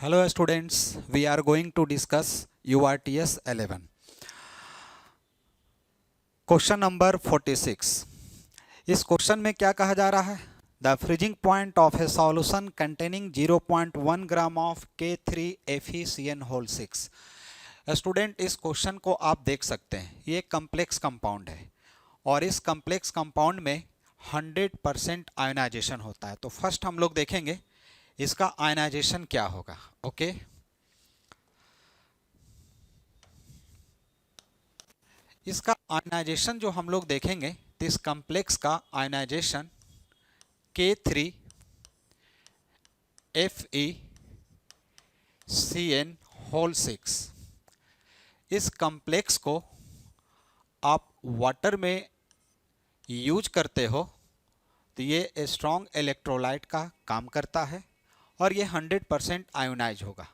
Hello students, we are going to discuss URTS 11. Question number 46। इस question में क्या कहा जा रहा है? The freezing point of a solution containing 0.1 gram of K3FeCN whole 6। Student, इस क्वेश्चन को आप देख सकते हैं, ये कम्प्लेक्स कंपाउंड है और इस कम्प्लेक्स कंपाउंड में 100% आयोनाइजेशन होता है। तो फर्स्ट हम लोग देखेंगे इसका आयनाइजेशन क्या होगा। ओके, इसका आयनाइजेशन जो हम लोग देखेंगे, तो इस कॉम्प्लेक्स का आयनाइजेशन K3FeCN होल 6। इस कॉम्प्लेक्स को आप वाटर में यूज करते हो तो ये स्ट्रॉन्ग इलेक्ट्रोलाइट का काम करता है और ये 100% आयोनाइज होगा।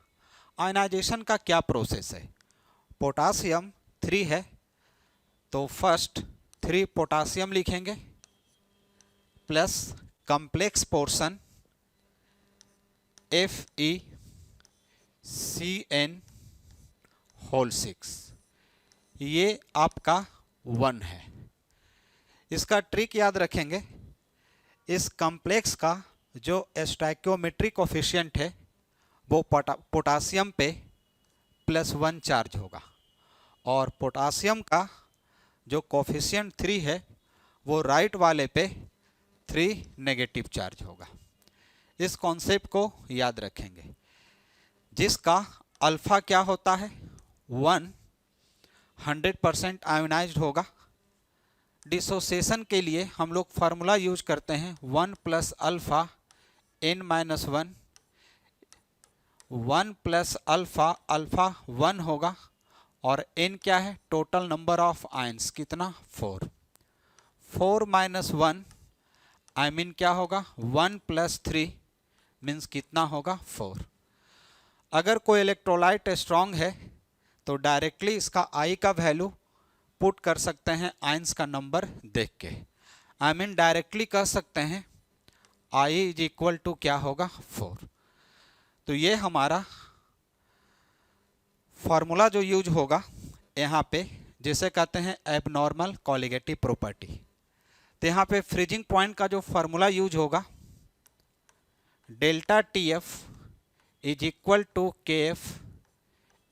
आयोनाइजेशन का क्या प्रोसेस है? पोटासियम 3 है तो फर्स्ट 3 पोटासियम लिखेंगे plus complex portion FeCN whole 6, ये आपका 1 है। इसका ट्रिक याद रखेंगे, इस कॉम्प्लेक्स का जो स्टोइकियोमेट्रिक कोफिशिएंट है वो पोटासियम पे +1 चार्ज होगा और पोटासियम का जो कोफिशिएंट 3 है वो राइट वाले पे 3 नेगेटिव चार्ज होगा। इस कॉन्सेप्ट को याद रखेंगे, जिसका अल्फा क्या होता है 1, 100% आयोनाइज्ड होगा। डिसोसिएशन के लिए हम लोग फार्मूला यूज करते हैं 1 + अल्फा n-1, 1 + अल्फा, अल्फा 1 होगा और n क्या है? टोटल नंबर ऑफ आयंस कितना? 4। 4 - 1 आई मीन क्या होगा? 1 + 3 मीन्स कितना होगा? 4। अगर कोई इलेक्ट्रोलाइट स्ट्रांग है तो डायरेक्टली इसका I का वैल्यू पुट कर सकते हैं आयंस का नंबर देख के। आई मीन डायरेक्टली कह सकते हैं I = क्या होगा? 4। तो ये हमारा फार्मूला जो यूज होगा यहाँ पे, जिसे कहते हैं एबनॉर्मल कोलिगेटिव प्रॉपर्टी। तो यहाँ पे फ्रीजिंग पॉइंट का जो फार्मूला यूज होगा ΔTF = KF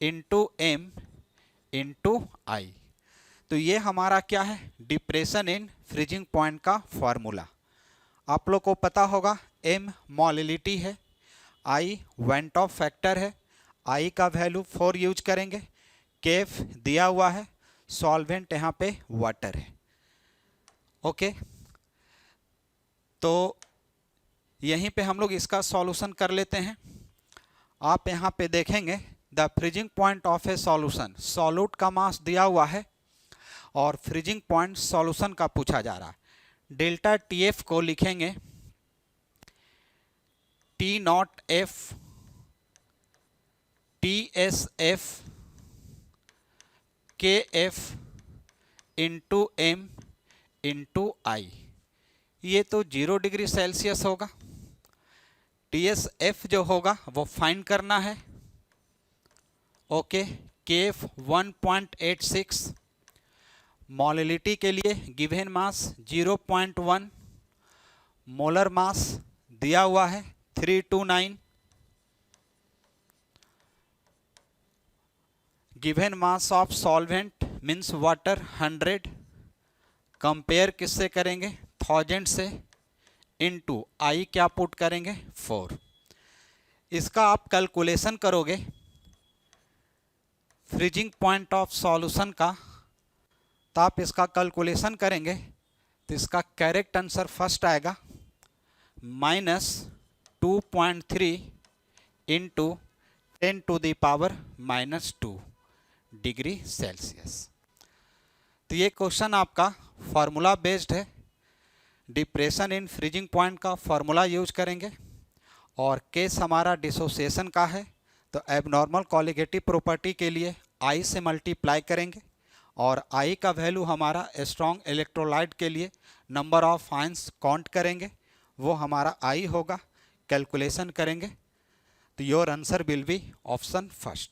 × M × I। तो ये हमारा क्या है? डिप्रेशन इन फ्रीजिंग पॉइंट का फार्मूला। आप लोग को पता होगा M मोलिलिटी है, I वेंट ऑफ फैक्टर है, I का वैल्यू 4 यूज करेंगे, KF दिया हुआ है, सॉल्वेंट यहाँ पे वाटर है। ओके, तो यहीं पे हम लोग इसका सॉल्यूशन कर लेते हैं। आप यहाँ पे देखेंगे the freezing point of a solution, solute का मास दिया हुआ है और फ्रीजिंग पॉइंट सॉल्यूशन का पूछा जा रहा है। ΔTF को लिखेंगे T0F TSF KF × M × I। ये तो 0 डिग्री सेल्सियस होगा। TSF जो होगा वो फाइंड करना है। ओके, KF 1.86, मोलिलिटी के लिए गिवन मास 0.1, मोलर मास दिया हुआ है 329, given mass of solvent means water 100, compare किससे करेंगे? 1000 से, इनटू I क्या पुट करेंगे? 4। इसका आप कैलकुलेशन करोगे फ्रीजिंग पॉइंट ऑफ सॉल्यूशन का, तो आप इसका कैलकुलेशन करेंगे तो इसका करेक्ट आंसर फर्स्ट आएगा -2.3 × 10⁻⁻² डिग्री सेल्सियस। तो ये क्वेश्चन आपका फार्मूला बेस्ड है। डिप्रेशन इन फ्रीजिंग पॉइंट का फार्मूला यूज करेंगे और केस हमारा डिसोसिएशन का है तो एबनॉर्मल कोलिगेटिव प्रॉपर्टी के लिए I से मल्टीप्लाई करेंगे और I का वैल्यू हमारा स्ट्रॉन्ग इलेक्ट्रोलाइट के लिए नंबर ऑफ आयंस काउंट करेंगे, वो हमारा I होगा, कैलकुलेशन करेंगे तो your answer will be option first.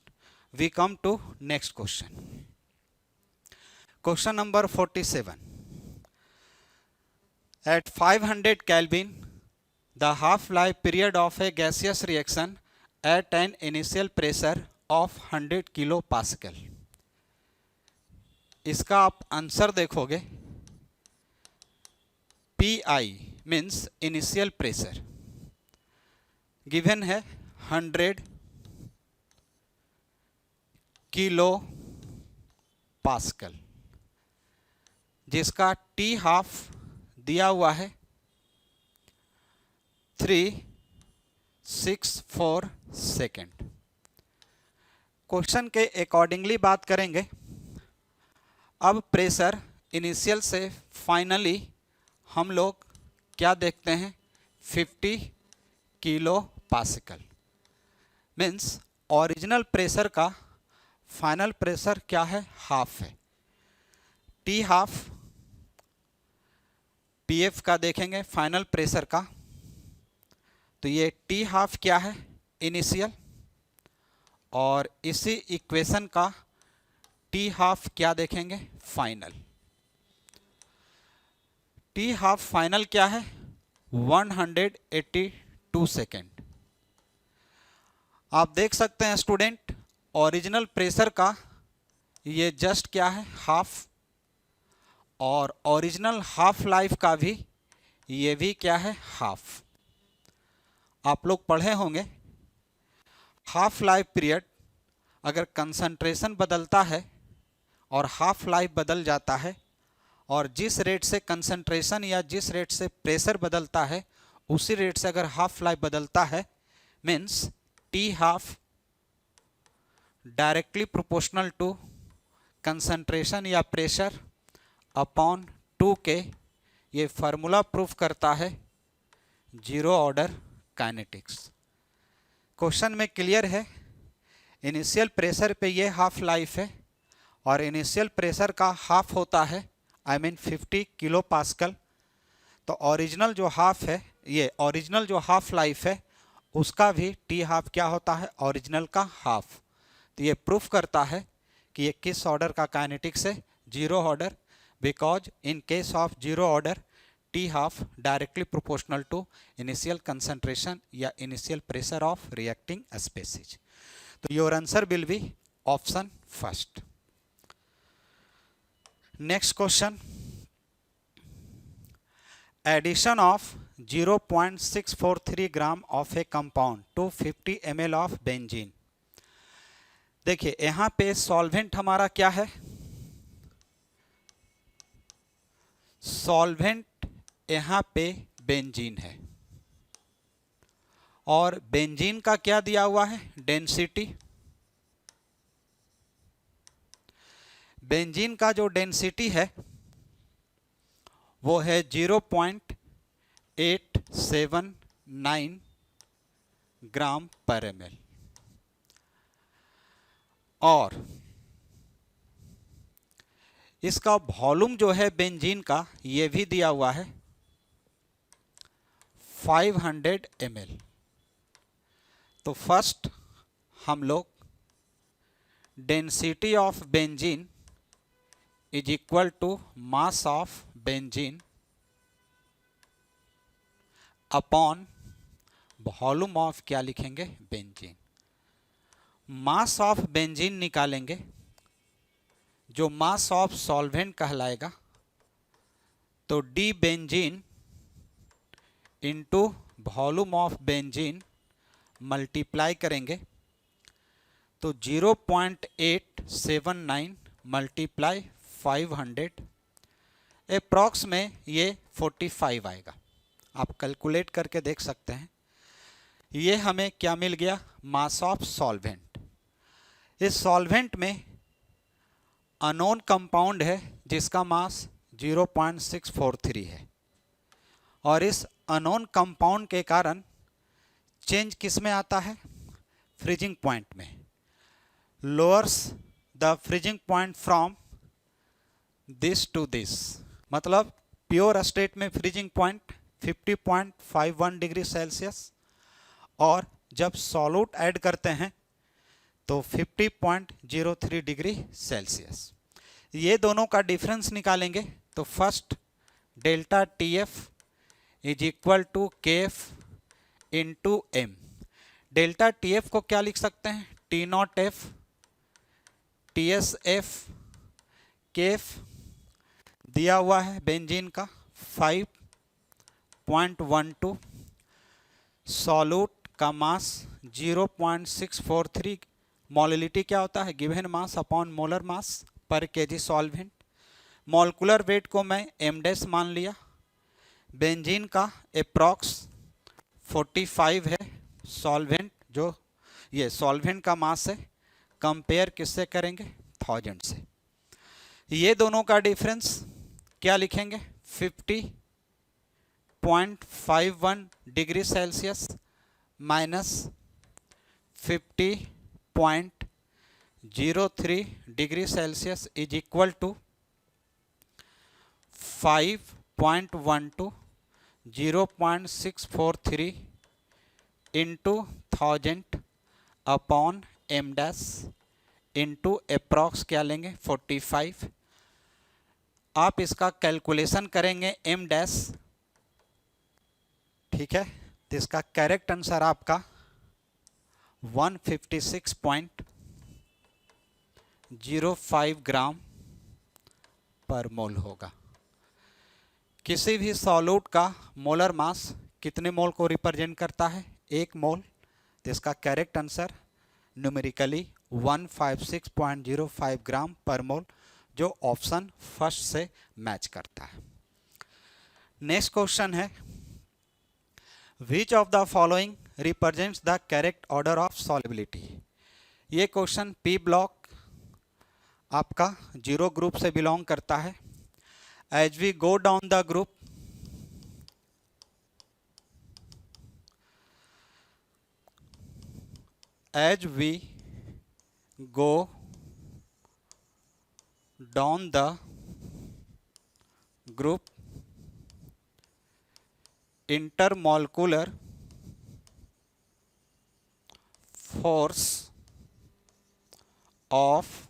We come to next question. Question number 47. At 500 Kelvin, the half-life period of a gaseous reaction at an initial pressure of 100 kilopascal. इसका आप answer देखोगे. PI means initial pressure given है 100 kilo pascal, जिसका T half दिया हुआ है 364 second. Question के accordingly बात करेंगे. अब प्रेशर इनिशियल से फाइनली हम लोग क्या देखते हैं, 50 kilo pascal. Means original pressure का फाइनल प्रेशर क्या है, हाफ है. टी हाफ पीएफ का देखेंगे फाइनल प्रेशर का, तो ये टी हाफ क्या है, इनिशियल, और इसी इक्वेशन का टी हाफ क्या देखेंगे, फाइनल. टी हाफ फाइनल क्या है, 182 सेकेंड. आप देख सकते हैं स्टूडेंट, ओरिजिनल प्रेशर का ये जस्ट क्या है, हाफ, और ओरिजिनल हाफ लाइफ का भी ये भी क्या है, हाफ. आप लोग पढ़े होंगे हाफ लाइफ पीरियड अगर कंसंट्रेशन बदलता है और हाफ लाइफ बदल जाता है, और जिस रेट से कंसंट्रेशन या जिस रेट से प्रेशर बदलता है उसी रेट से अगर हाफ लाइफ बदलता है, means t half directly proportional to concentration या प्रेशर अपॉन 2 के. ये फार्मूला प्रूफ करता है जीरो ऑर्डर काइनेटिक्स. क्वेश्चन में क्लियर है, इनिशियल प्रेशर पे ये हाफ लाइफ है और इनिशियल प्रेशर का हाफ होता है, आई मीन 50 किलो पास्कल. तो ओरिजिनल जो हाफ है, ये ओरिजिनल जो हाफ लाइफ है उसका भी टी हाफ क्या होता है, ओरिजिनल का हाफ. तो ये प्रूफ करता है कि ये किस ऑर्डर का काइनेटिक्स है, zero order. Because in case of zero order T half directly proportional to initial concentration या initial pressure of reacting species. तो your answer will be option first. Next question. Addition of 0.643 gram of a compound to 50 ml of benzene. देखिए यहां पे solvent हमारा क्या है, solvent यहां पे बेंजीन है, और बेंजीन का क्या दिया हुआ है, डेंसिटी. बेंजीन का जो डेंसिटी है वो है 0.879 ग्राम पर ml, और इसका वॉल्यूम जो है बेंजीन का ये भी दिया हुआ है 500 ml. तो फर्स्ट हम लोग density of benzene is equal to mass of benzene upon volume of क्या लिखेंगे, बेंजीन. मास ऑफ बेंजीन निकालेंगे, जो मास ऑफ सॉल्वेंट कहलाएगा, तो D benzene into volume of benzene multiply करेंगे, तो 0.879 मल्टीप्लाई 500 अप्रॉक्स में ये 45 आएगा. आप कैलकुलेट करके देख सकते हैं. ये हमें क्या मिल गया, मास ऑफ सॉल्वेंट. इस सॉल्वेंट में अननोन कंपाउंड है जिसका मास 0.643 है, और इस अननोन कंपाउंड के कारण चेंज किस में आता है, फ्रीजिंग पॉइंट में. Lowers the freezing point from this to this, मतलब प्योर स्टेट में फ्रीजिंग पॉइंट 50.51 डिग्री सेल्सियस, और जब सॉल्यूट ऐड करते हैं तो 50.03 डिग्री सेल्सियस। ये दोनों का डिफरेंस निकालेंगे तो first delta T F is equal to K F into M. Delta T F को क्या लिख सकते हैं, T not F T S F K F दिया हुआ है बेंजीन का 5.12, सॉल्यूट का मास 0.643, मोलिलिटी क्या होता है, given mass upon molar mass पर केजी सॉल्वेंट। मॉलिक्यूलर वेट को मैं एम डैश मान लिया। बेंजीन का अप्रॉक्स 45 है, सॉल्वेंट जो ये सॉल्वेंट का मास है, कंपेयर किससे करेंगे, 1000 से। ये दोनों का डिफरेंस क्या लिखेंगे, 50.51 degree Celsius minus 50.03 degree Celsius is equal to 5.12 0.643 into 1000 upon M dash into approx क्या लेंगे 45। आप इसका कैलकुलेशन करेंगे एम डैश, ठीक है, तो इसका करेक्ट आंसर आपका 156.05 ग्राम पर मोल होगा। किसी भी सॉल्यूट का मोलर मास कितने मोल को रिप्रेजेंट करता है, 1 मोल। तो इसका करेक्ट आंसर न्यूमेरिकली 156.05 ग्राम पर मोल, जो ऑप्शन फर्स्ट से मैच करता है। नेक्स्ट क्वेश्चन है, विच of the following represents the correct order of solubility. ये क्वेश्चन पी ब्लॉक आपका 0 ग्रुप से बिलोंग करता है। As we go down the group, as we go down the group, intermolecular force of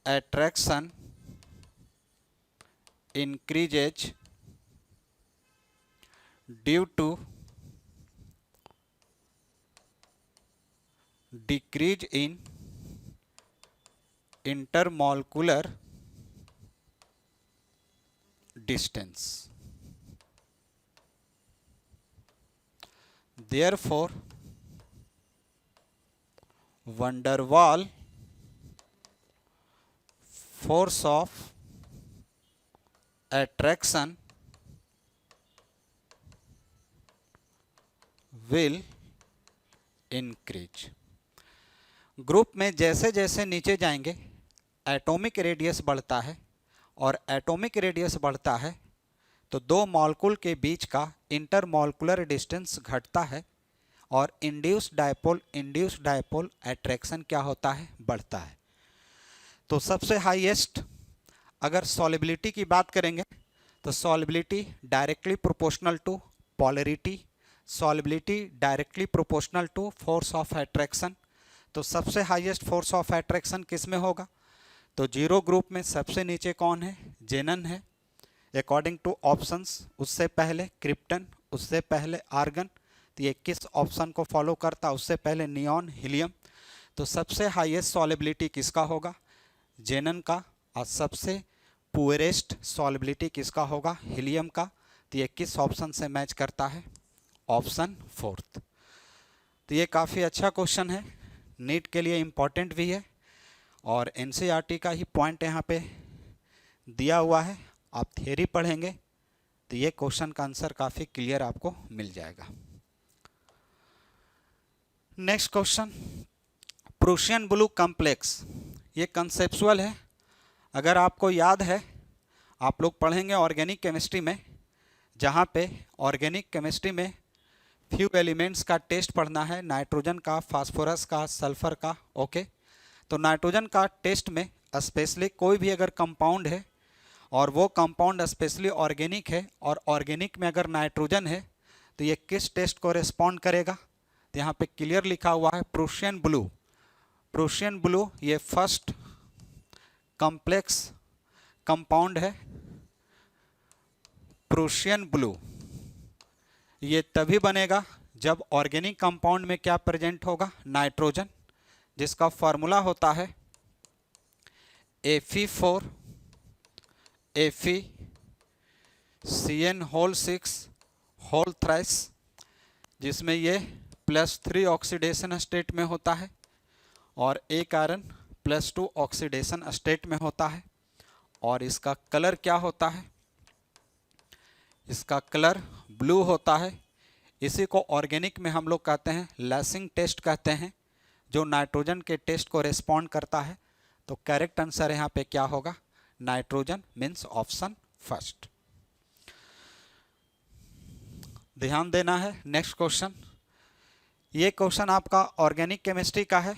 attraction increases due to decrease in intermolecular distance. Therefore, van der Waal force of attraction will increase। Group में जैसे जैसे नीचे जाएंगे atomic radius बढ़ता है, और atomic radius बढ़ता है तो दो मॉलिक्यूल के बीच का इंटरमॉलिक्यूलर डिस्टेंस घटता है, और इंड्यूस्ड डायपोल अट्रैक्शन क्या होता है, बढ़ता है। तो सबसे हाईएस्ट अगर सॉल्युबिलिटी की बात करेंगे तो solubility directly proportional to polarity, solubility directly proportional to force of attraction. तो सबसे हाईएस्ट फोर्स ऑफ अट्रैक्शन किस में होगा, तो 0 ग्रुप में सबसे नीचे कौन है, जेनन है अकॉर्डिंग टू ऑप्शंस। उससे पहले क्रिप्टन, उससे पहले आर्गन। तो ये किस ऑप्शन को फॉलो करता, उससे पहले नियॉन, हीलियम। तो सबसे हाईएस्ट सॉल्युबिलिटी किसका होगा, जेनन का। और सबसे पुअरेस्ट सॉल्युबिलिटी किसका होगा, हीलियम का। तो ये किस ऑप्शन से मैच करता है, ऑप्शन 4। तो ये काफ़ी अच्छा क्वेश्चन है, नीट के लिए इम्पॉर्टेंट भी है, और एनसीईआरटी का ही पॉइंट यहाँ पे दिया हुआ है। आप थियरी पढ़ेंगे तो ये क्वेश्चन का आंसर काफ़ी क्लियर आपको मिल जाएगा। Next question, Prussian blue complex. ये कंसेप्चुअल है। अगर आपको याद है, आप लोग पढ़ेंगे ऑर्गेनिक केमिस्ट्री में, जहाँ पे ऑर्गेनिक केमिस्ट्री में फ्यू एलिमेंट्स का टेस्ट पढ़ना है, नाइट्रोजन का, फास्फोरस का, सल्फर का। ओके, तो नाइट्रोजन का टेस्ट में स्पेशली कोई भी अगर कंपाउंड है और वो कंपाउंड स्पेशली ऑर्गेनिक है, और ऑर्गेनिक में अगर नाइट्रोजन है, तो ये किस टेस्ट को रिस्पॉन्ड करेगा? तो यहाँ पे क्लियर लिखा हुआ है प्रूशियन ब्लू। प्रूशियन ब्लू ये फर्स्ट कॉम्प्लेक्स कंपाउंड है। प्रूशियन ब्लू ये तभी बनेगा जब ऑर्गेनिक कंपाउंड में क्या प्रेजेंट होगा? नाइट्रोजन, जिसका फॉर्मूला होता है Fe4 Fe(CN)(6), जिसमें ये +3 ऑक्सीडेशन स्टेट में होता है और एक आयरन +2 ऑक्सीडेशन स्टेट में होता है। और इसका कलर क्या होता है? इसका कलर ब्लू होता है। इसी को ऑर्गेनिक में हम लोग कहते हैं लैसिंग टेस्ट कहते हैं, जो नाइट्रोजन के टेस्ट को रिस्पॉन्ड करता है। तो करेक्ट आंसर यहाँ पे क्या होगा? Nitrogen, means option first. ध्यान देना है। नेक्स्ट क्वेश्चन, ये क्वेश्चन आपका ऑर्गेनिक केमिस्ट्री का है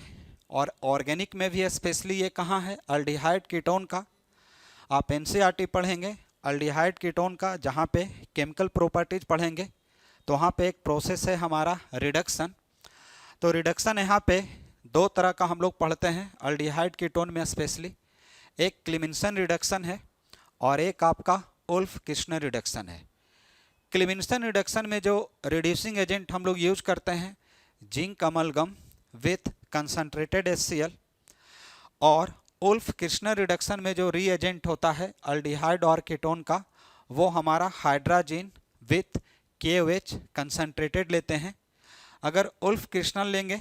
और ऑर्गेनिक में भी स्पेशली ये कहाँ है? अल्डिहाइड कीटोन का। आप एनसीईआरटी पढ़ेंगे अल्डिहाइड कीटोन का, जहाँ पे केमिकल प्रॉपर्टीज पढ़ेंगे तो वहाँ पे एक प्रोसेस है हमारा रिडक्शन। तो रिडक्शन यहाँ पे दो तरह का हम लोग पढ़ते हैं अल्डिहाइड कीटोन में स्पेशली। एक क्लीमिंसन रिडक्शन है और एक आपका उल्फ किर्शनर रिडक्शन है। क्लीमिंसन रिडक्शन में जो रिड्यूसिंग एजेंट हम लोग यूज करते हैं zinc amalgam with concentrated HCl, और उल्फ किर्शनर रिडक्शन में जो रीएजेंट होता है अल्डिहाइड और कीटोन का, वो हमारा हाइड्राजीन विथ KOH कंसनट्रेटेड लेते हैं। अगर उल्फ किर्शनर लेंगे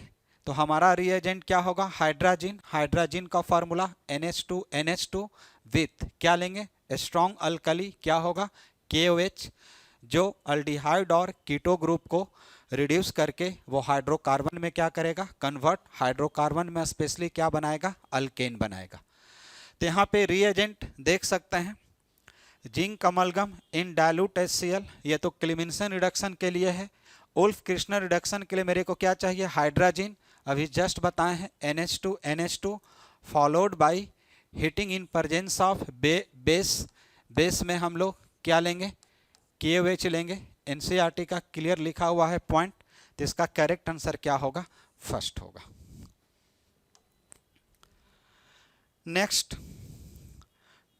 तो हमारा रीएजेंट क्या होगा? हाइड्राजीन। हाइड्राजीन का फार्मूला NH2 विथ क्या लेंगे? स्ट्रॉन्ग अल्कली, क्या होगा? KOH, जो अल्डिहाइड और कीटो ग्रुप को रिड्यूस करके वो हाइड्रोकार्बन में क्या करेगा? कन्वर्ट। हाइड्रोकार्बन में स्पेशली क्या बनाएगा? अल्केन बनाएगा। तो यहाँ पे रीएजेंट देख सकते हैं जिंक अमलगम इन डाइल्यूट HCl, ये तो क्लीमिंसन रिडक्शन के लिए है। उल्फ किर्शनर रिडक्शन के लिए मेरे को क्या चाहिए? हाइड्राजीन, अभी जस्ट बताए हैं NH2 followed by heating in presence of base. Base में हम लोग क्या लेंगे? KOH लेंगे। एनसीईआरटी का क्लियर लिखा हुआ है पॉइंट। तो इसका करेक्ट आंसर क्या होगा? फर्स्ट होगा। नेक्स्ट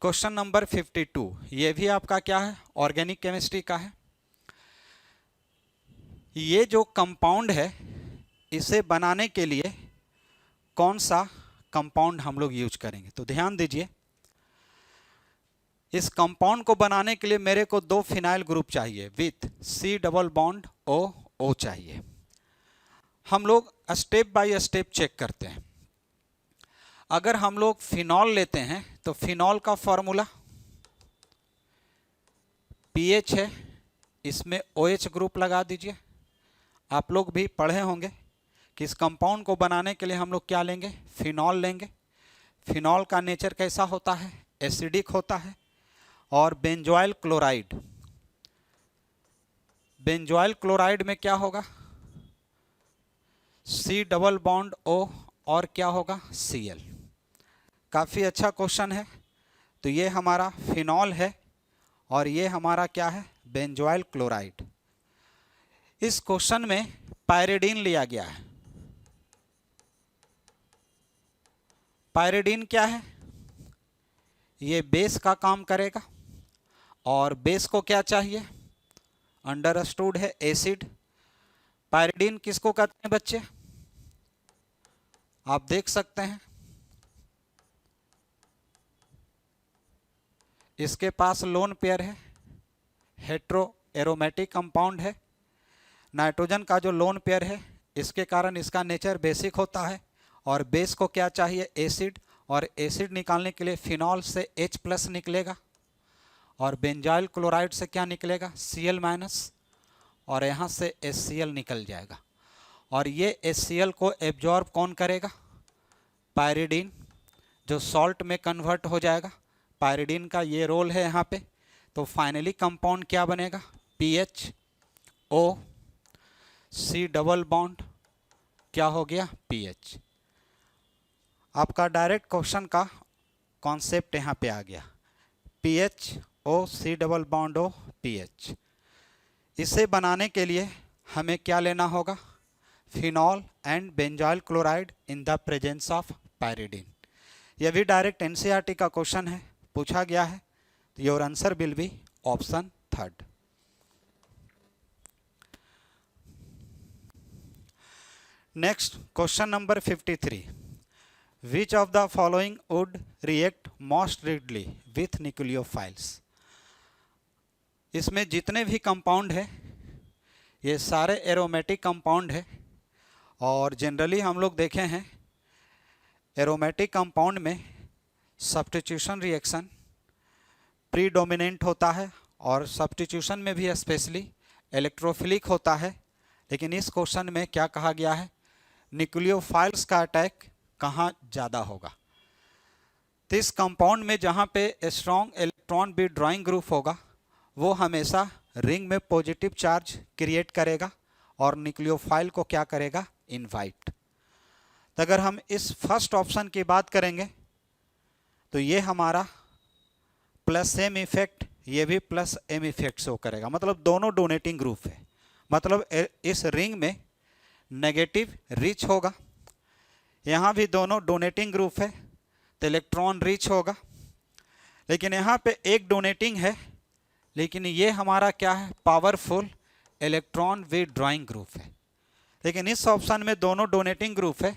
क्वेश्चन नंबर 52, ये भी आपका क्या है? ऑर्गेनिक केमिस्ट्री का है। ये जो कंपाउंड है इसे बनाने के लिए कौन सा कंपाउंड हम लोग यूज करेंगे? तो ध्यान दीजिए, इस कंपाउंड को बनाने के लिए मेरे को 2 फिनाइल ग्रुप चाहिए विथ C+O चाहिए। हम लोग स्टेप बाय स्टेप चेक करते हैं। अगर हम लोग फिनॉल लेते हैं तो फिनॉल का फॉर्मूला pH है, इसमें OH ग्रुप लगा दीजिए। आप लोग भी पढ़े होंगे कि इस कंपाउंड को बनाने के लिए हम लोग क्या लेंगे? फिनॉल लेंगे। फिनॉल का नेचर कैसा होता है? एसिडिक होता है। और बेंजोइल क्लोराइड, बेंजोइल क्लोराइड में क्या होगा? C+O और क्या होगा? Cl। काफ़ी अच्छा क्वेश्चन है। तो ये हमारा फिनॉल है और ये हमारा क्या है? Benzoyl chloride. इस क्वेश्चन में पायरिडीन लिया गया है। पायरिडीन क्या है? ये बेस का काम करेगा और बेस को क्या चाहिए? अंडरस्टूड है एसिड। पायरिडीन किसको कहते हैं बच्चे? आप देख सकते हैं इसके पास लोन पेयर है, हेट्रो एरोमेटिक कंपाउंड है। नाइट्रोजन का जो लोन पेयर है इसके कारण इसका नेचर बेसिक होता है और बेस को क्या चाहिए? एसिड। और एसिड निकालने के लिए फिनॉल से H+ निकलेगा और बेंजाइल क्लोराइड से क्या निकलेगा? Cl- और यहाँ से HCl निकल जाएगा और ये HCl को एब्जॉर्ब कौन करेगा? पायरिडीन, जो सॉल्ट में कन्वर्ट हो जाएगा। पायरिडीन का ये रोल है यहाँ पे। तो फाइनली कंपाउंड क्या बनेगा? PHO, C+, क्या हो गया? PH। आपका डायरेक्ट क्वेश्चन का कॉन्सेप्ट यहाँ पे आ गया। PHO, C+O, PH। इसे बनाने के लिए हमें क्या लेना होगा? Phenol and benzoyl chloride in the presence of pyridine. यह भी डायरेक्ट एनसीईआरटी का क्वेश्चन है, पूछा गया है। तो your answer will be option third. Next question number 53, which of the following would react most readily with nucleophiles. इसमें जितने भी कंपाउंड है ये सारे एरोमेटिक कंपाउंड है, और जनरली हम लोग देखे हैं एरोमेटिक कंपाउंड में सब्स्टिट्यूशन रिएक्शन प्रीडोमिनेंट होता है, और सब्स्टिट्यूशन में भी स्पेशली इलेक्ट्रोफिलिक होता है। लेकिन इस क्वेश्चन में क्या कहा गया है? न्यूक्लियोफाइल्स का अटैक कहाँ ज़्यादा होगा? तो इस कंपाउंड में जहाँ पे स्ट्रॉन्ग इलेक्ट्रॉन विथड्रॉइंग ग्रुप होगा वो हमेशा रिंग में पॉजिटिव चार्ज क्रिएट करेगा और न्यूक्लियोफाइल को क्या करेगा? इनवाइट। तो अगर हम इस फर्स्ट ऑप्शन की बात करेंगे तो ये हमारा प्लस एम इफेक्ट, ये भी प्लस एम इफेक्ट शो करेगा, मतलब दोनों डोनेटिंग ग्रुप है, मतलब इस रिंग में नेगेटिव रिच होगा। यहाँ भी दोनों डोनेटिंग ग्रुप है तो इलेक्ट्रॉन रिच होगा। लेकिन यहाँ पे एक डोनेटिंग है, लेकिन ये हमारा क्या है? पावरफुल इलेक्ट्रॉन विथड्रॉइंग ग्रुप है। लेकिन इस ऑप्शन में दोनों डोनेटिंग ग्रुप है,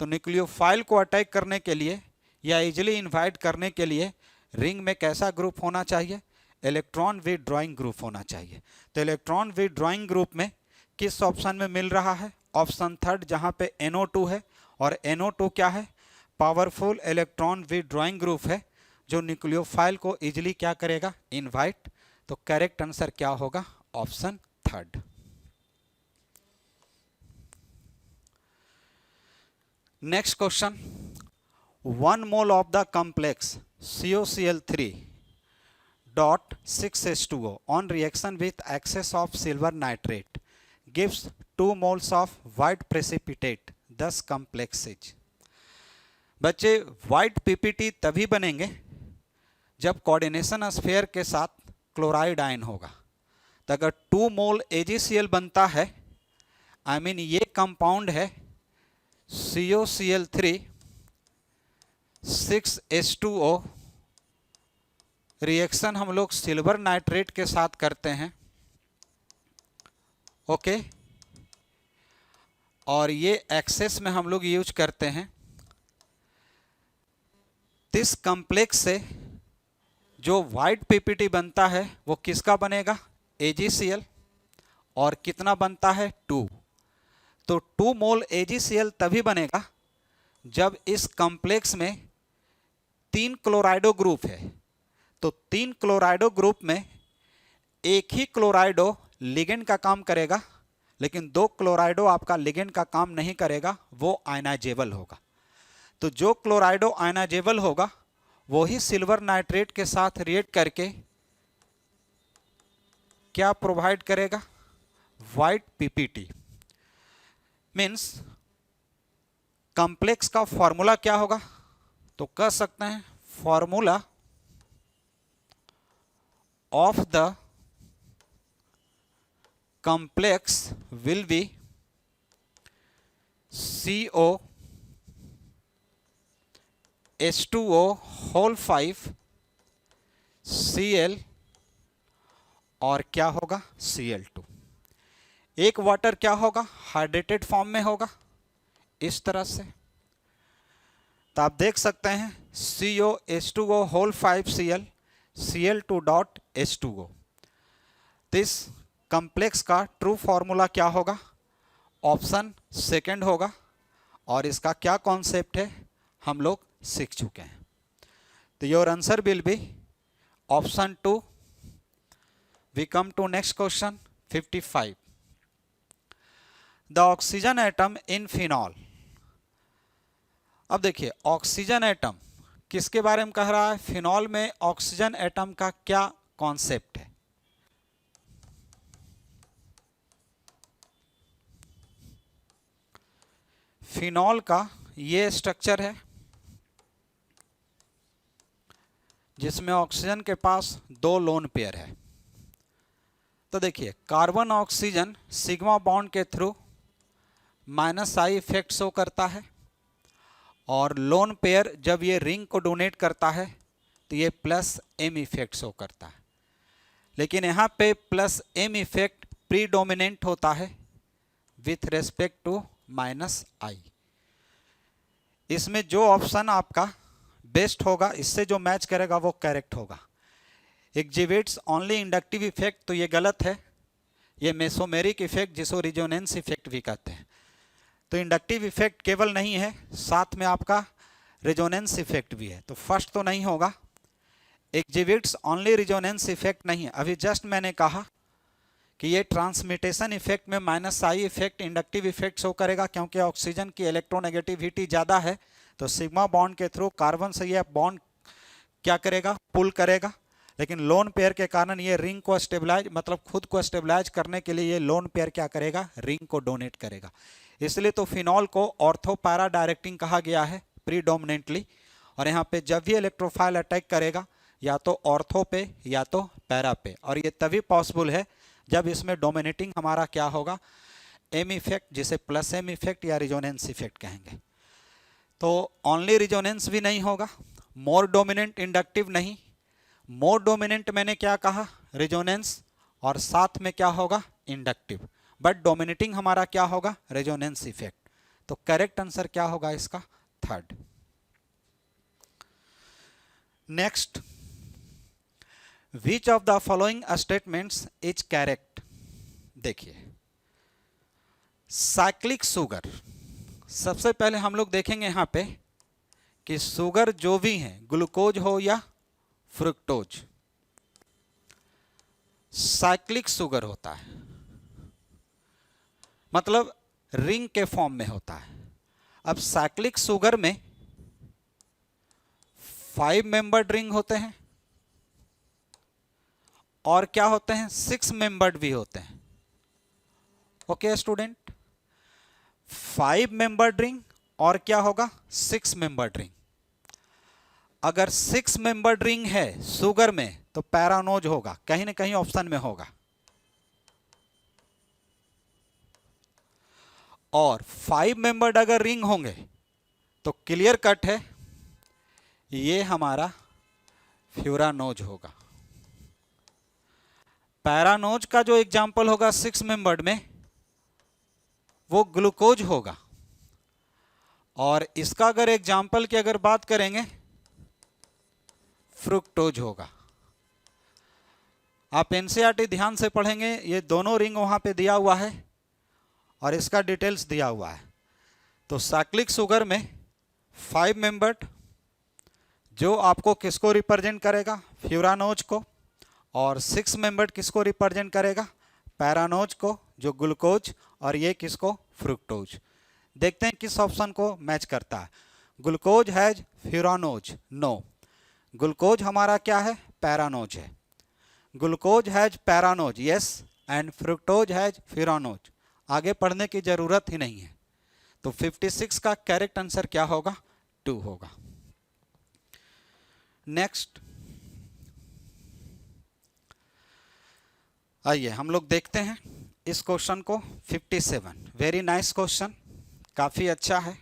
तो न्यूक्लियोफाइल को अटैक करने के लिए या इजिली इन्वाइट करने के लिए रिंग में कैसा ग्रुप होना चाहिए? इलेक्ट्रॉन विथड्रॉइंग ग्रुप होना चाहिए। तो इलेक्ट्रॉन विथड्रॉइंग ग्रुप में किस ऑप्शन में मिल रहा है? ऑप्शन थर्ड, जहाँ पे NO2 है, और NO2 क्या है? पावरफुल इलेक्ट्रॉन विथड्रॉइंग ग्रुप है जो न्यूक्लियोफाइल को इजिली क्या करेगा? इनवाइट। तो करेक्ट आंसर क्या होगा? Option third. Next question, 1 mole of the complex COCl3 dot 6H2O on reaction with excess of silver nitrate gives 2 moles of white precipitate, thus complex is। बच्चे white PPT तभी बनेंगे जब coordination sphere के साथ chloride ion होगा। तो अगर 2 मोल AgCl बनता है, आई मीन ये कंपाउंड है COCl3 6H2O, रिएक्शन हम लोग सिल्वर नाइट्रेट के साथ करते हैं, ओके, और ये एक्सेस में हम लोग यूज करते हैं। इस कॉम्प्लेक्स से जो व्हाइट पीपीटी बनता है वो किसका बनेगा? AgCl, और कितना बनता है? 2। तो 2 मोल AgCl तभी बनेगा जब इस कॉम्प्लेक्स में 3 क्लोराइडो ग्रुप है। तो 3 क्लोराइडो ग्रुप में एक ही क्लोराइडो लिगेंड का काम करेगा, लेकिन 2 क्लोराइडो आपका लिगेंड का काम नहीं करेगा, वो आयनाइजेबल होगा। तो जो क्लोराइडो आयनाइजेबल होगा वो ही सिल्वर नाइट्रेट के साथ रिएक्ट करके क्या प्रोवाइड करेगा? White PPT. मीन्स कॉम्प्लेक्स का फॉर्मूला क्या होगा? तो कह सकते हैं formula of the complex will be CO H2O whole 5 Cl और क्या होगा? Cl2। एक वाटर क्या होगा? हाइड्रेटेड फॉर्म में होगा इस तरह से। तो आप देख सकते हैं CO H2O whole 5 Cl Cl2 dot H2O। This complex का ट्रू फॉर्मूला क्या होगा? ऑप्शन सेकंड होगा, और इसका क्या कॉन्सेप्ट है हम लोग सीख चुके हैं। तो your answer will be option 2। We come to next question 55, the oxygen atom in phenol. अब देखिए ऑक्सीजन एटम किसके बारे में कह रहा है? फिनॉल में ऑक्सीजन एटम का क्या कॉन्सेप्ट है? फिनॉल का ये स्ट्रक्चर है जिसमें ऑक्सीजन के पास 2 लोन पेयर है। तो देखिए कार्बन ऑक्सीजन सिग्मा बॉन्ड के थ्रू -I इफेक्ट शो करता है, और लोन पेयर जब ये रिंग को डोनेट करता है तो ये +M इफेक्ट शो करता है। लेकिन यहाँ पे +M इफेक्ट प्रीडोमिनेंट होता है विथ रेस्पेक्ट टू -I। इसमें जो ऑप्शन आपका बेस्ट होगा, इससे जो मैच करेगा वो करेक्ट होगा। एग्जिबिट्स ओनली इंडक्टिव इफेक्ट, तो ये गलत है। ये मेसोमेरिक इफेक्ट जिसको रिजोनेंस इफेक्ट भी कहते हैं। तो इंडक्टिव इफेक्ट केवल नहीं है, साथ में आपका रिजोनेंस इफेक्ट भी है, तो फर्स्ट तो नहीं होगा। एग्जिबिट्स ओनली रिजोनेंस इफेक्ट नहीं है। अभी जस्ट मैंने कहा कि ये ट्रांसमिटेशन इफेक्ट में -I effect inductive effect show करेगा, क्योंकि ऑक्सीजन की इलेक्ट्रोनेगेटिविटी ज़्यादा है, तो सिग्मा बॉन्ड के थ्रू कार्बन से ये बॉन्ड क्या करेगा, पुल करेगा। लेकिन लोन पेयर के कारण ये रिंग को स्टेबलाइज, मतलब खुद को स्टेबलाइज करने के लिए ये लोन पेयर क्या करेगा, रिंग को डोनेट करेगा। इसलिए तो फिनॉल को ऑर्थो पैरा डायरेक्टिंग कहा गया है प्रीडोमिनेंटली। और यहाँ पे जब भी इलेक्ट्रोफाइल अटैक करेगा या तो ऑर्थो पे या तो पैरा पे, और ये तभी पॉसिबल है जब इसमें डोमिनेटिंग हमारा क्या होगा, M इफेक्ट, जिसे +M इफेक्ट या रिजोनेंस इफेक्ट कहेंगे। तो ओनली रिजोनेंस भी नहीं होगा, मोर डोमिनेंट इंडक्टिव नहीं, मोर डोमिनेंट मैंने क्या कहा, रिजोनेंस, और साथ में क्या होगा, इंडक्टिव, बट डोमिनेटिंग हमारा क्या होगा, रिजोनेंस इफेक्ट। तो करेक्ट आंसर क्या होगा इसका, third. Next, which of the following statements is correct. देखिए साइक्लिक शुगर, सबसे पहले हम लोग देखेंगे यहाँ पे कि शुगर जो भी है, ग्लूकोज हो या फ्रुक्टोज, साइक्लिक शुगर होता है, मतलब रिंग के फॉर्म में होता है। अब साइक्लिक शुगर में 5 मेंबर्ड रिंग होते हैं, और क्या होते हैं, 6 मेंबर्ड भी होते हैं। ओके स्टूडेंट, 5 मेंबर्ड रिंग और क्या होगा, 6 मेंबर्ड रिंग। अगर 6 मेंबर्ड रिंग है शुगर में तो पैरानोज होगा, कहीं ना कहीं ऑप्शन में होगा। और 5 मेंबर्ड अगर रिंग होंगे तो क्लियर कट है ये हमारा फ्यूरानोज होगा। पैरानोज का जो एग्जाम्पल होगा 6 मेंबर्ड में वो ग्लूकोज होगा, और इसका अगर एग्जाम्पल की अगर बात करेंगे फ्रुक्टोज होगा। आप एनसीईआरटी ध्यान से पढ़ेंगे, ये दोनों रिंग वहां पे दिया हुआ है और इसका डिटेल्स दिया हुआ है। तो साइक्लिक शुगर में 5 मेंबर्ड जो आपको किसको रिप्रेजेंट करेगा, फ्यूरानोज को, और 6 मेंबर्ड किसको रिप्रेजेंट करेगा, पैरानोज को जो ग्लूकोज, और ये किसको, फ्रुक्टोज। देखते हैं किस ऑप्शन को मैच करता है। Glucose has furanose, no. Glucose हमारा क्या है, पैरानोज है। Glucose has pyranose, yes, and fructose has furanose. आगे पढ़ने की जरूरत ही नहीं है। तो 56 का करेक्ट आंसर क्या होगा, 2 होगा। नेक्स्ट, आइए हम लोग देखते हैं इस क्वेश्चन को। 57, वेरी नाइस क्वेश्चन, काफी अच्छा है।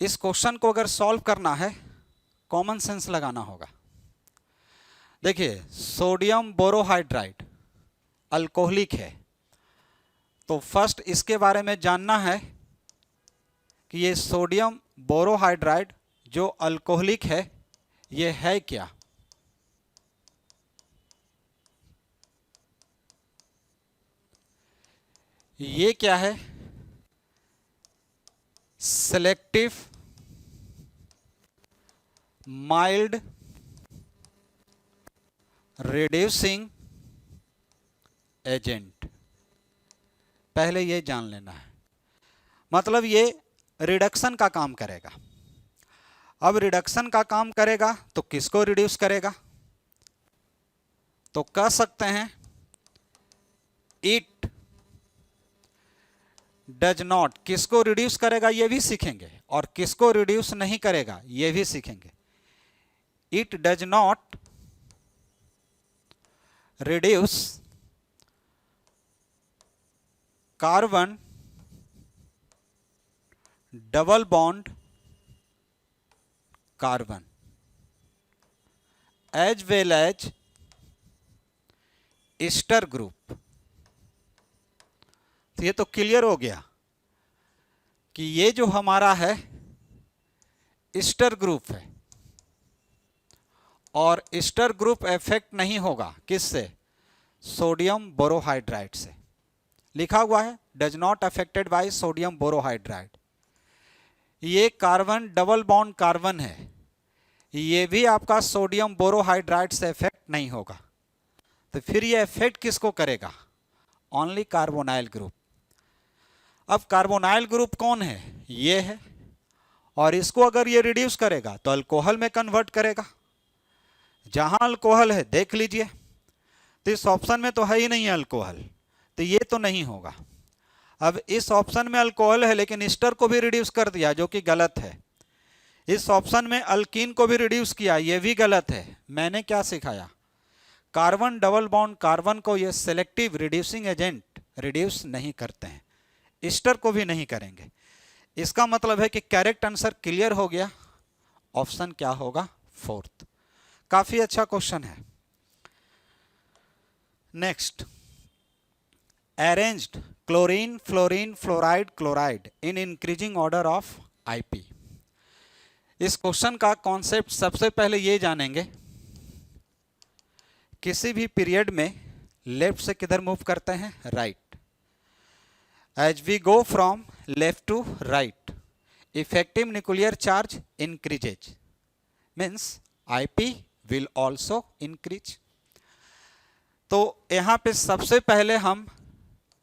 इस क्वेश्चन को अगर सॉल्व करना है कॉमन सेंस लगाना होगा। देखिए सोडियम बोरोहाइड्राइड अल्कोहलिक है, तो फर्स्ट इसके बारे में जानना है कि ये सोडियम बोरोहाइड्राइड जो अल्कोहलिक है ये है क्या। ये क्या है, सेलेक्टिव माइल्ड रिड्यूसिंग एजेंट। पहले ये जान लेना है, मतलब ये रिडक्शन का काम करेगा। अब रिडक्शन का काम करेगा तो किसको रिड्यूस करेगा, तो कह सकते हैं इट डज नॉट, किसको रिड्यूस करेगा ये भी सीखेंगे, और किसको रिड्यूस नहीं करेगा ये भी सीखेंगे। It does not reduce carbon double bond carbon as well as ester group. तो ये तो क्लियर हो गया कि ये जो हमारा है ईस्टर ग्रुप है, और ईस्टर ग्रुप इफेक्ट नहीं होगा किससे? सोडियम बोरोहाइड्राइड से। लिखा हुआ है does not affected by sodium borohydride. ये कार्बन डबल बॉन्ड कार्बन है, ये भी आपका सोडियम बोरोहाइड्राइड से इफेक्ट नहीं होगा। तो फिर ये इफेक्ट किसको करेगा? Only carbonyl group. अब कार्बोनाइल ग्रुप कौन है? ये है, और इसको अगर ये रिड्यूस करेगा तो अल्कोहल में कन्वर्ट करेगा। जहां अल्कोहल है देख लीजिए, तो इस ऑप्शन में तो है ही नहीं है अल्कोहल, तो ये तो नहीं होगा। अब इस ऑप्शन में अल्कोहल है लेकिन ईस्टर को भी रिड्यूस कर दिया, जो कि गलत है। इस ऑप्शन में अल्कीन को भी रिड्यूस किया, ये भी गलत है। मैंने क्या सिखाया? कार्बन डबल बॉन्ड कार्बन को ये सेलेक्टिव रिड्यूसिंग एजेंट रिड्यूस नहीं करते हैं, ईस्टर को भी नहीं करेंगे। इसका मतलब है कि करेक्ट आंसर क्लियर हो गया। ऑप्शन क्या होगा? फोर्थ। काफी अच्छा क्वेश्चन है। Next, arranged chlorine fluorine fluoride chloride in increasing order of IP. इस क्वेश्चन का कॉन्सेप्ट सबसे पहले ये जानेंगे, किसी भी पीरियड में लेफ्ट से किधर मूव करते हैं? Right. As we go from left to right, effective nuclear charge increases, means IP will also increase. तो यहां पे सबसे पहले हम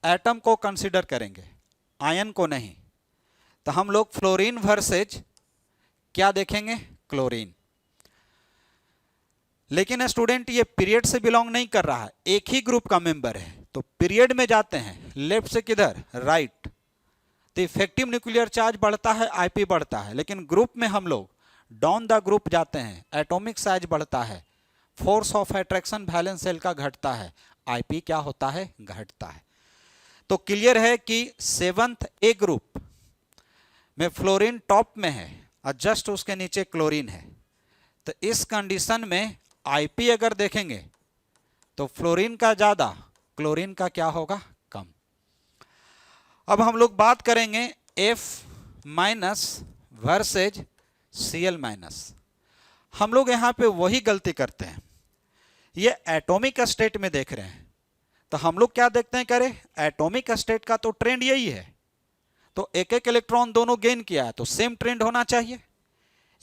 एटम को कंसीडर करेंगे, आयन को नहीं। तो हम लोग फ्लोरीन वर्सेज क्या देखेंगे? क्लोरीन। लेकिन स्टूडेंट ये पीरियड से बिलोंग नहीं कर रहा है, एक ही ग्रुप का मेंबर है। तो पीरियड में जाते हैं लेफ्ट से किधर? राइट। तो इफेक्टिव न्यूक्लियर चार्ज बढ़ता है, आईपी बढ़ता है। लेकिन ग्रुप में हम लोग डाउन द ग्रुप जाते हैं, एटॉमिक साइज बढ़ता है, force of attraction valence shell का घटता है, आईपी क्या होता है? घटता है। तो क्लियर है कि 7th ए ग्रुप में फ्लोरीन टॉप में है और जस्ट उसके नीचे क्लोरीन है। तो इस कंडीशन में आईपी अगर देखेंगे तो फ्लोरीन का ज्यादा, क्लोरीन का क्या होगा? कम। अब हम लोग बात करेंगे F minus versus Cl minus. हम लोग यहां पे वही गलती करते हैं, ये एटॉमिक स्टेट में देख रहे हैं। तो हम लोग क्या देखते हैं? करें एटॉमिक स्टेट का तो ट्रेंड यही है, तो एक एक इलेक्ट्रॉन दोनों गेन किया है, तो सेम ट्रेंड होना चाहिए।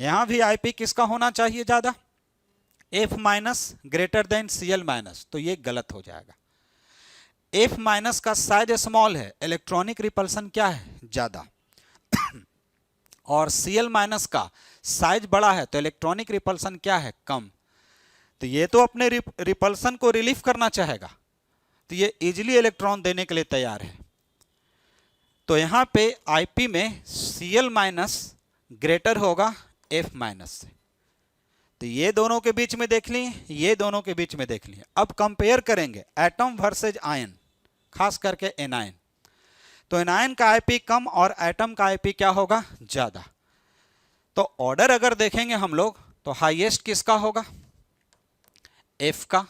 यहां भी आईपी किसका होना चाहिए? ज्यादा। F minus greater than Cl minus, तो ये गलत हो जाएगा। F माइनस का साइज स्मॉल है, इलेक्ट्रॉनिक रिपल्सन क्या है? ज्यादा। और Cl माइनस का साइज बड़ा है, तो इलेक्ट्रॉनिक रिपल्सन क्या है? कम। तो ये तो अपने रिपल्सन को रिलीफ करना चाहेगा, तो ये इजीली इलेक्ट्रॉन देने के लिए तैयार है। तो यहां पे आईपी में Cl माइनस ग्रेटर होगा F माइनस से। तो ये दोनों के बीच में देख लिए, ये दोनों के बीच में देख लिए। अब कंपेयर करेंगे एटम वर्सेज आयन, खास करके एनायन। तो एनायन का आईपी कम और एटम का आईपी क्या होगा? ज्यादा। तो ऑर्डर अगर देखेंगे हम लोग तो हाईएस्ट किसका होगा? F का,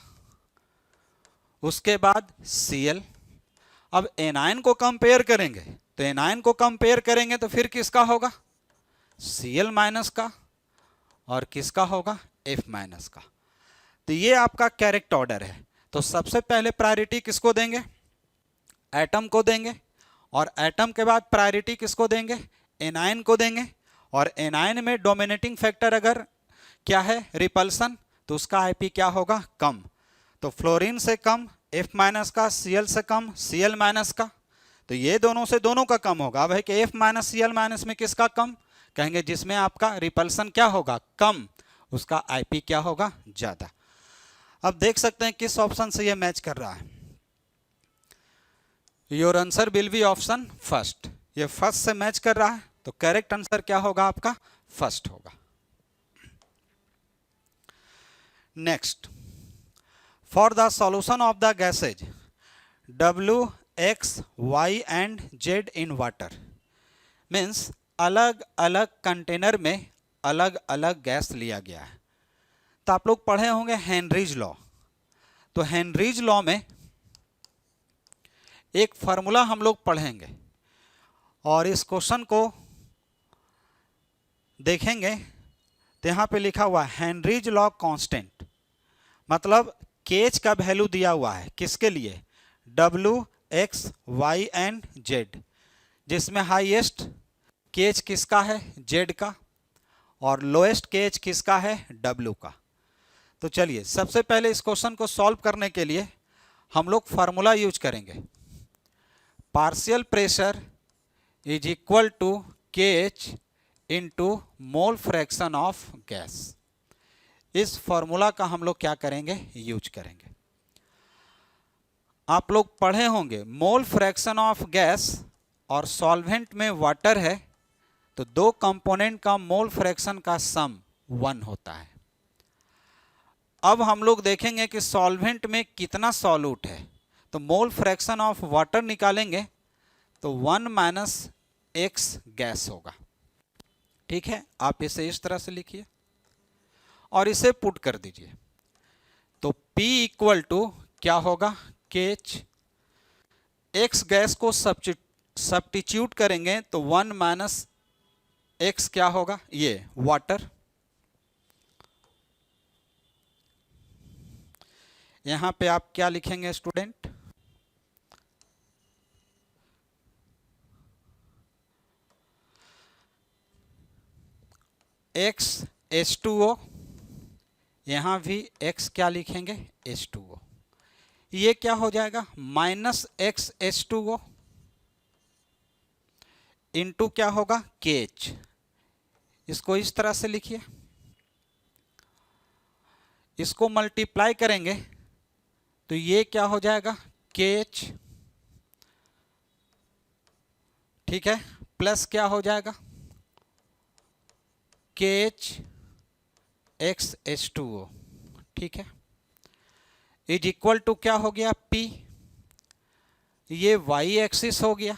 उसके बाद Cl। अब एनायन को कंपेयर करेंगे, तो एनायन को कंपेयर करेंगे तो फिर किसका होगा? Cl माइनस का, और किसका होगा? F माइनस का। तो ये आपका करेक्ट ऑर्डर है। तो सबसे पहले प्रायोरिटी किसको देंगे? एटम को देंगे, और एटम के बाद प्रायोरिटी किसको देंगे? एनायन को देंगे। और एनायन में डोमिनेटिंग फैक्टर अगर क्या है? रिपल्सन, तो उसका आईपी क्या होगा? कम। तो फ्लोरीन से कम F माइनस का, Cl से कम Cl माइनस का। तो ये दोनों से दोनों का कम होगा। अब है कि F माइनस Cl माइनस में किसका कम? कहेंगे जिसमें आपका रिपल्सन क्या होगा? कम, उसका आईपी क्या होगा? ज्यादा। अब देख सकते हैं किस ऑप्शन से ये मैच कर रहा है। Your answer will be option first. ये फर्स्ट से मैच कर रहा है, तो करेक्ट आंसर क्या होगा आपका? फर्स्ट होगा। Next, for the solution of the gases X Y and Z in water, means अलग अलग कंटेनर में अलग अलग गैस लिया गया है। तो आप लोग पढ़े होंगे हेनरीज लॉ। तो हेनरीज लॉ में एक फॉर्मूला हम लोग पढ़ेंगे और इस क्वेश्चन को देखेंगे तो यहाँ पे लिखा हुआ है हेनरीज लॉ कांस्टेंट, मतलब केच का वैल्यू दिया हुआ है किसके लिए, W X Y and Z, जिसमें हाईएस्ट केच किसका है, Z का, और लोएस्ट केच किसका है, W का। तो चलिए सबसे पहले इस क्वेश्चन को सॉल्व करने के लिए हम लोग फार्मूला यूज करेंगे। Partial pressure is equal to KH into mole fraction of gas. इस फॉर्मूला का हम लोग क्या करेंगे, यूज करेंगे। आप लोग पढ़े होंगे मोल फ्रैक्शन ऑफ गैस और सॉल्वेंट में वाटर है तो दो कंपोनेंट का मोल फ्रैक्शन का सम 1 होता है। अब हम लोग देखेंगे कि सॉल्वेंट में कितना सॉल्यूट है, तो मोल फ्रैक्शन ऑफ वाटर निकालेंगे तो 1 माइनस एक्स गैस होगा। ठीक है, आप इसे इस तरह से लिखिए और इसे पुट कर दीजिए। तो P इक्वल टू क्या होगा, KH, एक्स गैस को सब्स्टिट्यूट करेंगे तो 1 माइनस एक्स क्या होगा, ये वाटर। यहां पे आप क्या लिखेंगे स्टूडेंट, X H2O, यहां भी X क्या लिखेंगे, H2O। ये क्या हो जाएगा, माइनस एक्स H2O इंटू क्या होगा, KH। इसको इस तरह से लिखिए, इसको मल्टीप्लाई करेंगे तो ये क्या हो जाएगा, KH, ठीक है, प्लस क्या हो जाएगा, KH एक्स H2O, ठीक है, इज इक्वल टू क्या हो गया, P, ये y एक्सिस हो गया,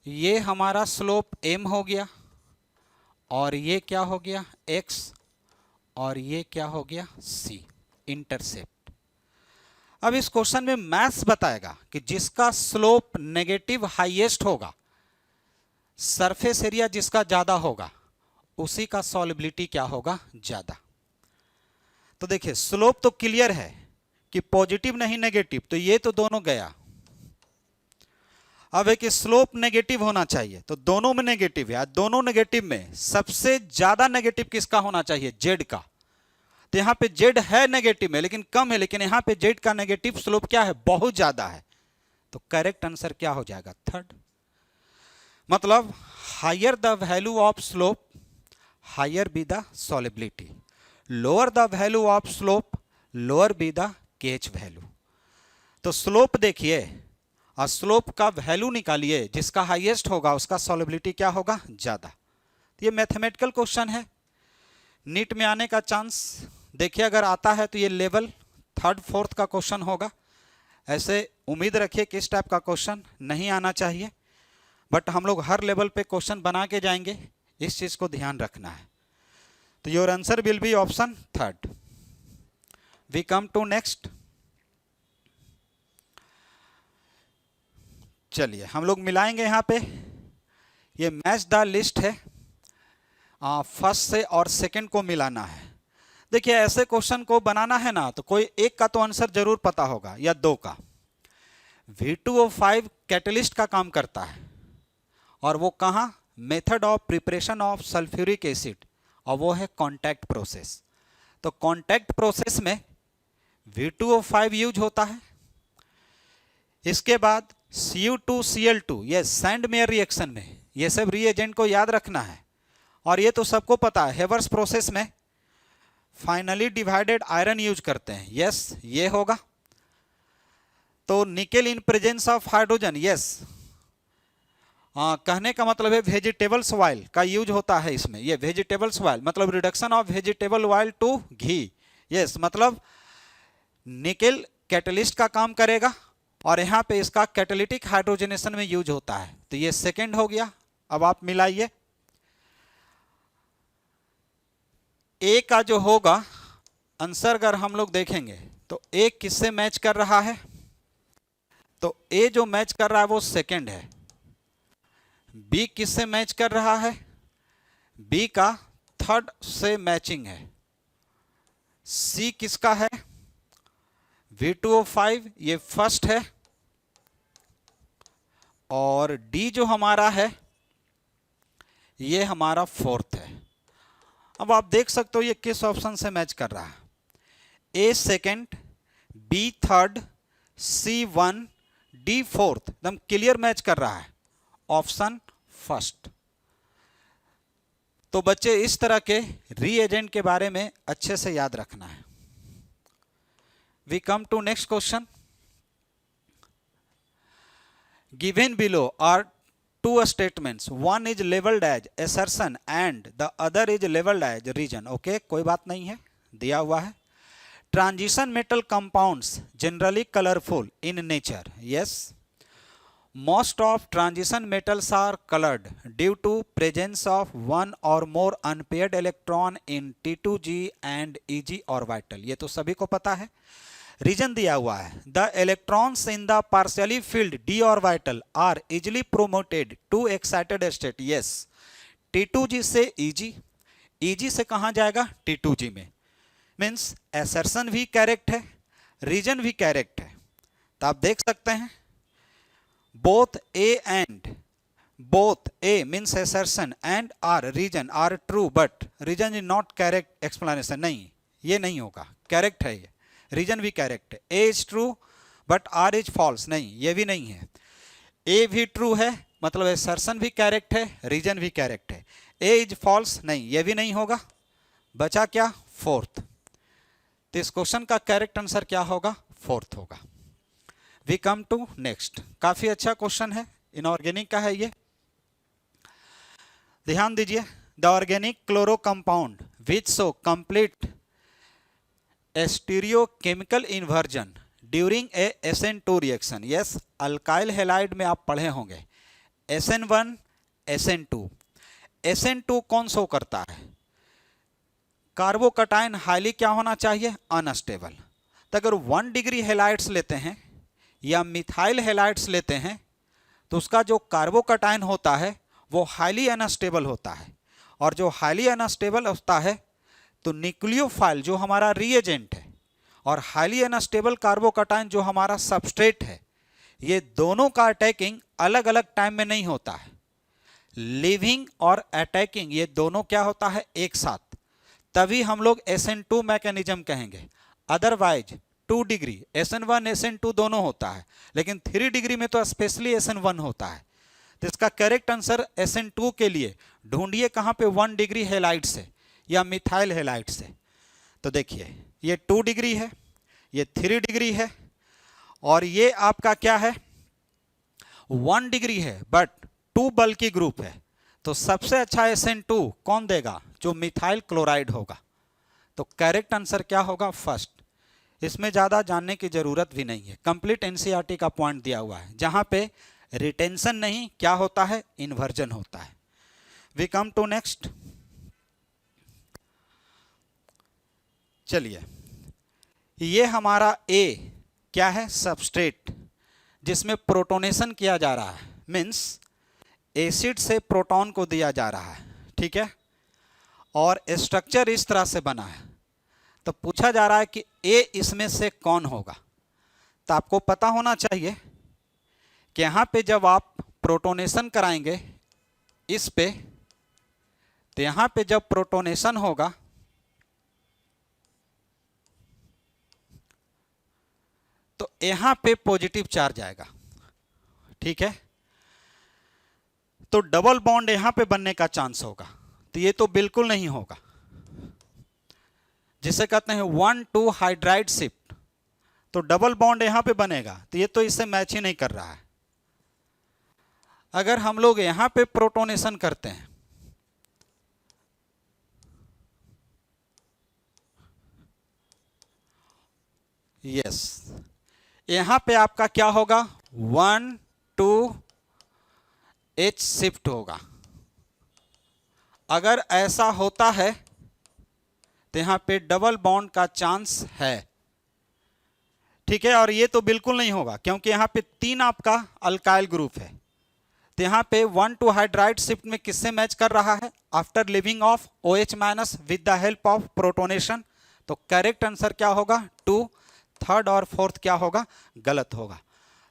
ये हमारा स्लोप m हो गया, और ये क्या हो गया, x, और ये क्या हो गया, c, इंटरसेप्ट। अब इस क्वेश्चन में मैथ्स बताएगा कि जिसका स्लोप नेगेटिव हाईएस्ट होगा, सरफेस एरिया जिसका ज्यादा होगा, उसी का सॉल्युबिलिटी क्या होगा, ज्यादा। तो देखिए स्लोप तो क्लियर है कि पॉजिटिव नहीं नेगेटिव, तो ये तो दोनों गया। अब है कि स्लोप नेगेटिव होना चाहिए, तो दोनों में नेगेटिव है, दोनों नेगेटिव में सबसे ज्यादा नेगेटिव किसका होना चाहिए, जेड का। तो यहां पे जेड है नेगेटिव में लेकिन कम है, लेकिन यहां पे जेड का नेगेटिव स्लोप क्या है, बहुत ज्यादा है। तो करेक्ट आंसर क्या हो जाएगा, 3rd। मतलब higher the value of slope higher be the solubility, lower the value of slope lower be the KH value. तो स्लोप देखिए और स्लोप का वैल्यू निकालिए, जिसका हाईएस्ट होगा उसका सॉल्युबिलिटी क्या होगा, ज्यादा। तो ये मैथमेटिकल क्वेश्चन है, नीट में आने का चांस देखिए अगर आता है तो ये लेवल 3rd 4th का क्वेश्चन होगा। ऐसे उम्मीद रखिए कि इस टाइप का क्वेश्चन नहीं आना चाहिए, बट हम लोग हर लेवल पे क्वेश्चन बना के जाएंगे, इस चीज को ध्यान रखना है। तो your answer will be option 3rd। We come to next. चलिए हम लोग मिलाएंगे यहां पे, ये मैच द लिस्ट है, फर्स्ट से और सेकंड को मिलाना है। देखिए ऐसे क्वेश्चन को बनाना है ना, तो कोई एक का तो आंसर जरूर पता होगा या दो का। V2O5 कैटलिस्ट का काम करता है, और वो कहाँ, method of preparation of sulphuric acid, और वो है कॉन्टैक्ट प्रोसेस। तो कॉन्टैक्ट प्रोसेस में V2O5 यूज होता है। इसके बाद Cu2Cl2, ये सैंड मेयर रिएक्शन में ये सब रिएजेंट को याद रखना है, और ये तो सबको पता है। हेवर्स प्रोसेस में फाइनली डिवाइडेड आयरन यूज करते हैं, यस ये होगा। तो nickel in presence of hydrogen, yes, कहने का मतलब है वेजिटेबल्स ऑयल का यूज होता है इसमें। ये वेजिटेबल्स ऑयल मतलब reduction of vegetable oil to ghee, yes, मतलब निकेल कैटलिस्ट का काम करेगा और यहाँ पे इसका कैटालिटिक हाइड्रोजनेशन में यूज होता है, तो ये सेकेंड हो गया। अब आप मिलाइए, ए का जो होगा आंसर अगर हम लोग देखेंगे तो ए किससे मैच कर रहा है, तो ए जो मैच कर रहा है वो सेकेंड है। बी किससे मैच कर रहा है, बी का थर्ड से मैचिंग है। सी किसका है, V2O5 ये फर्स्ट है। और डी जो हमारा है ये हमारा फोर्थ है। अब आप देख सकते हो ये किस ऑप्शन से मैच कर रहा है, ए सेकेंड, बी थर्ड, सी वन, डी फोर्थ, एकदम क्लियर मैच कर रहा है ऑप्शन फर्स्ट। तो बच्चे इस तरह के रीएजेंट के बारे में अच्छे से याद रखना है। We come to next question. Given below are two statements, one is labeled as assertion and the other is labeled as reason. Okay, कोई बात नहीं है, दिया हुआ है। Transition metal compounds generally colorful in nature. Yes, most of transition metals are colored due to presence of one or more unpaired electron in T2G and EG orbital. ये तो सभी को पता है। रीजन दिया हुआ है, the electrons in the partially field d orbital are easily promoted to excited state. Yes, T2G से EG, EG से कहां जाएगा, T2G में। मीन्स एसर्शन भी करेक्ट है, रीजन भी करेक्ट है। तो आप देख सकते हैं both A and both A means assertion and R reason are true but reason is not correct explanation। नहीं, ये नहीं होगा, करेक्ट है ये, रीजन भी करेक्ट है। A is true but R is false, नहीं ये भी नहीं है। ए भी ट्रू है मतलब असर्शन भी करेक्ट है, रीजन भी करेक्ट है। ए इज फॉल्स, नहीं ये भी नहीं होगा। बचा क्या, फोर्थ। तो इस क्वेश्चन का करेक्ट आंसर क्या होगा, फोर्थ होगा। We come to next. काफी अच्छा क्वेश्चन है, इनऑर्गेनिक का है ये, ध्यान दीजिए। The organic chloro compound which show complete stereochemical inversion during a SN2 reaction. Yes, alkyl halide में आप पढ़े होंगे SN1 SN2। SN2 कौन शो करता है, कार्बोकटायन हाईली क्या होना चाहिए, अनस्टेबल। तो अगर 1 डिग्री हैलाइड्स लेते हैं या मिथाइल हैलाइड्स लेते हैं तो उसका जो कार्बोकटायन होता है वो हाईली अनस्टेबल होता है। और जो हाईली अनस्टेबल होता है तो न्यूक्लियोफाइल जो हमारा रिएजेंट है और हाईली अनस्टेबल कार्बोकटायन जो हमारा सबस्ट्रेट है, ये दोनों का अटैकिंग अलग अलग टाइम में नहीं होता है। लिविंग और अटैकिंग ये दोनों क्या होता है, एक साथ, तभी हम लोग SN2 मैकेनिज्म कहेंगे। अदरवाइज 2 डिग्री SN1 SN2 दोनों होता है, लेकिन 3 डिग्री में तो स्पेशली SN1 होता है। तो इसका करेक्ट आंसर SN2 के लिए ढूंढिए कहां पे, 1 डिग्री हैलाइड से या मिथाइल हैलाइड से। तो देखिए ये 2 डिग्री है, ये 3 डिग्री है और ये आपका क्या है, 1 डिग्री है बट 2 बल्कि ग्रुप है। तो सबसे अच्छा SN2 कौन देगा, जो मिथाइल क्लोराइड होगा। तो करेक्ट आंसर क्या होगा, फर्स्ट। इसमें ज्यादा जानने की जरूरत भी नहीं है, कंप्लीट NCERT का पॉइंट दिया हुआ है, जहां पे रिटेंशन नहीं क्या होता है, इन्वर्जन होता है। We come to next. चलिए, ये हमारा A क्या है, सबस्ट्रेट, जिसमें प्रोटोनेशन किया जा रहा है, मीन्स एसिड से प्रोटॉन को दिया जा रहा है, ठीक है। और स्ट्रक्चर इस तरह से बना है। तो पूछा जा रहा है कि A इसमें से कौन होगा। तो आपको पता होना चाहिए कि यहां पे जब आप प्रोटोनेशन कराएंगे इस पे, तो यहां पे जब प्रोटोनेशन होगा तो यहां पे पॉजिटिव चार्ज आएगा, ठीक है। तो डबल बॉन्ड यहां पे बनने का चांस होगा, तो ये तो बिल्कुल नहीं होगा, जिसे कहते हैं 1,2 हाइड्राइड शिफ्ट। तो डबल बॉन्ड यहां पे बनेगा, तो ये तो इससे मैच ही नहीं कर रहा है। अगर हम लोग यहां पे प्रोटोनेशन करते हैं, यस, यहां पे आपका क्या होगा, 1 2 H शिफ्ट होगा। अगर ऐसा होता है तो यहां पे डबल बॉन्ड का चांस है, ठीक है। और ये तो बिल्कुल नहीं होगा क्योंकि यहां पे 3 आपका अल्काइल ग्रुप है। तो यहां पे 1 2 हाइड्राइड शिफ्ट में किससे मैच कर रहा है, after living of OH minus with the help of protonation. तो करेक्ट आंसर क्या होगा, 2। थर्ड और फोर्थ क्या होगा, गलत होगा।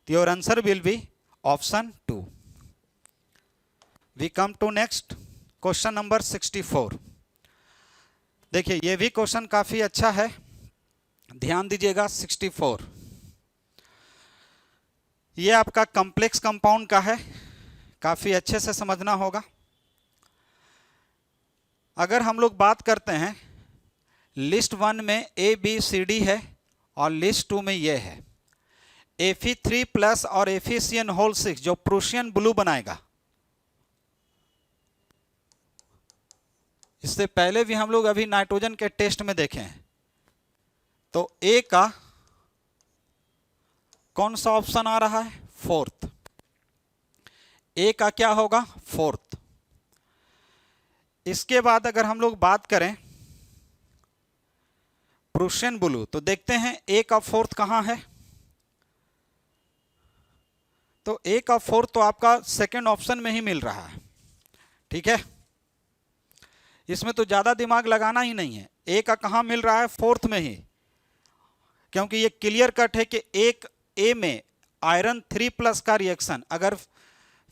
तो your answer will be option 2। We come to next question number 64। देखिए ये भी क्वेश्चन काफी अच्छा है, ध्यान दीजिएगा। 64 ये आपका कॉम्प्लेक्स कंपाउंड का है, काफी अच्छे से समझना होगा। अगर हम लोग बात करते हैं, लिस्ट 1 में ABCD है और लिस्ट 2 में ये है Fe3 प्लस और FeCN होल 6 जो प्रूशियन ब्लू बनाएगा। इससे पहले भी हम लोग अभी नाइट्रोजन के टेस्ट में देखे हैं। तो ए का कौन सा ऑप्शन आ रहा है, फोर्थ। ए का क्या होगा, फोर्थ। इसके बाद अगर हम लोग बात करें प्रूशियन ब्लू, तो देखते हैं ए का फोर्थ कहां है। तो ए का फोर्थ तो आपका सेकंड ऑप्शन में ही मिल रहा है, ठीक है। इसमें तो ज्यादा दिमाग लगाना ही नहीं है, ए का कहां मिल रहा है, फोर्थ में ही। क्योंकि ये क्लियर कट है कि एक ए में आयरन 3+ का रिएक्शन अगर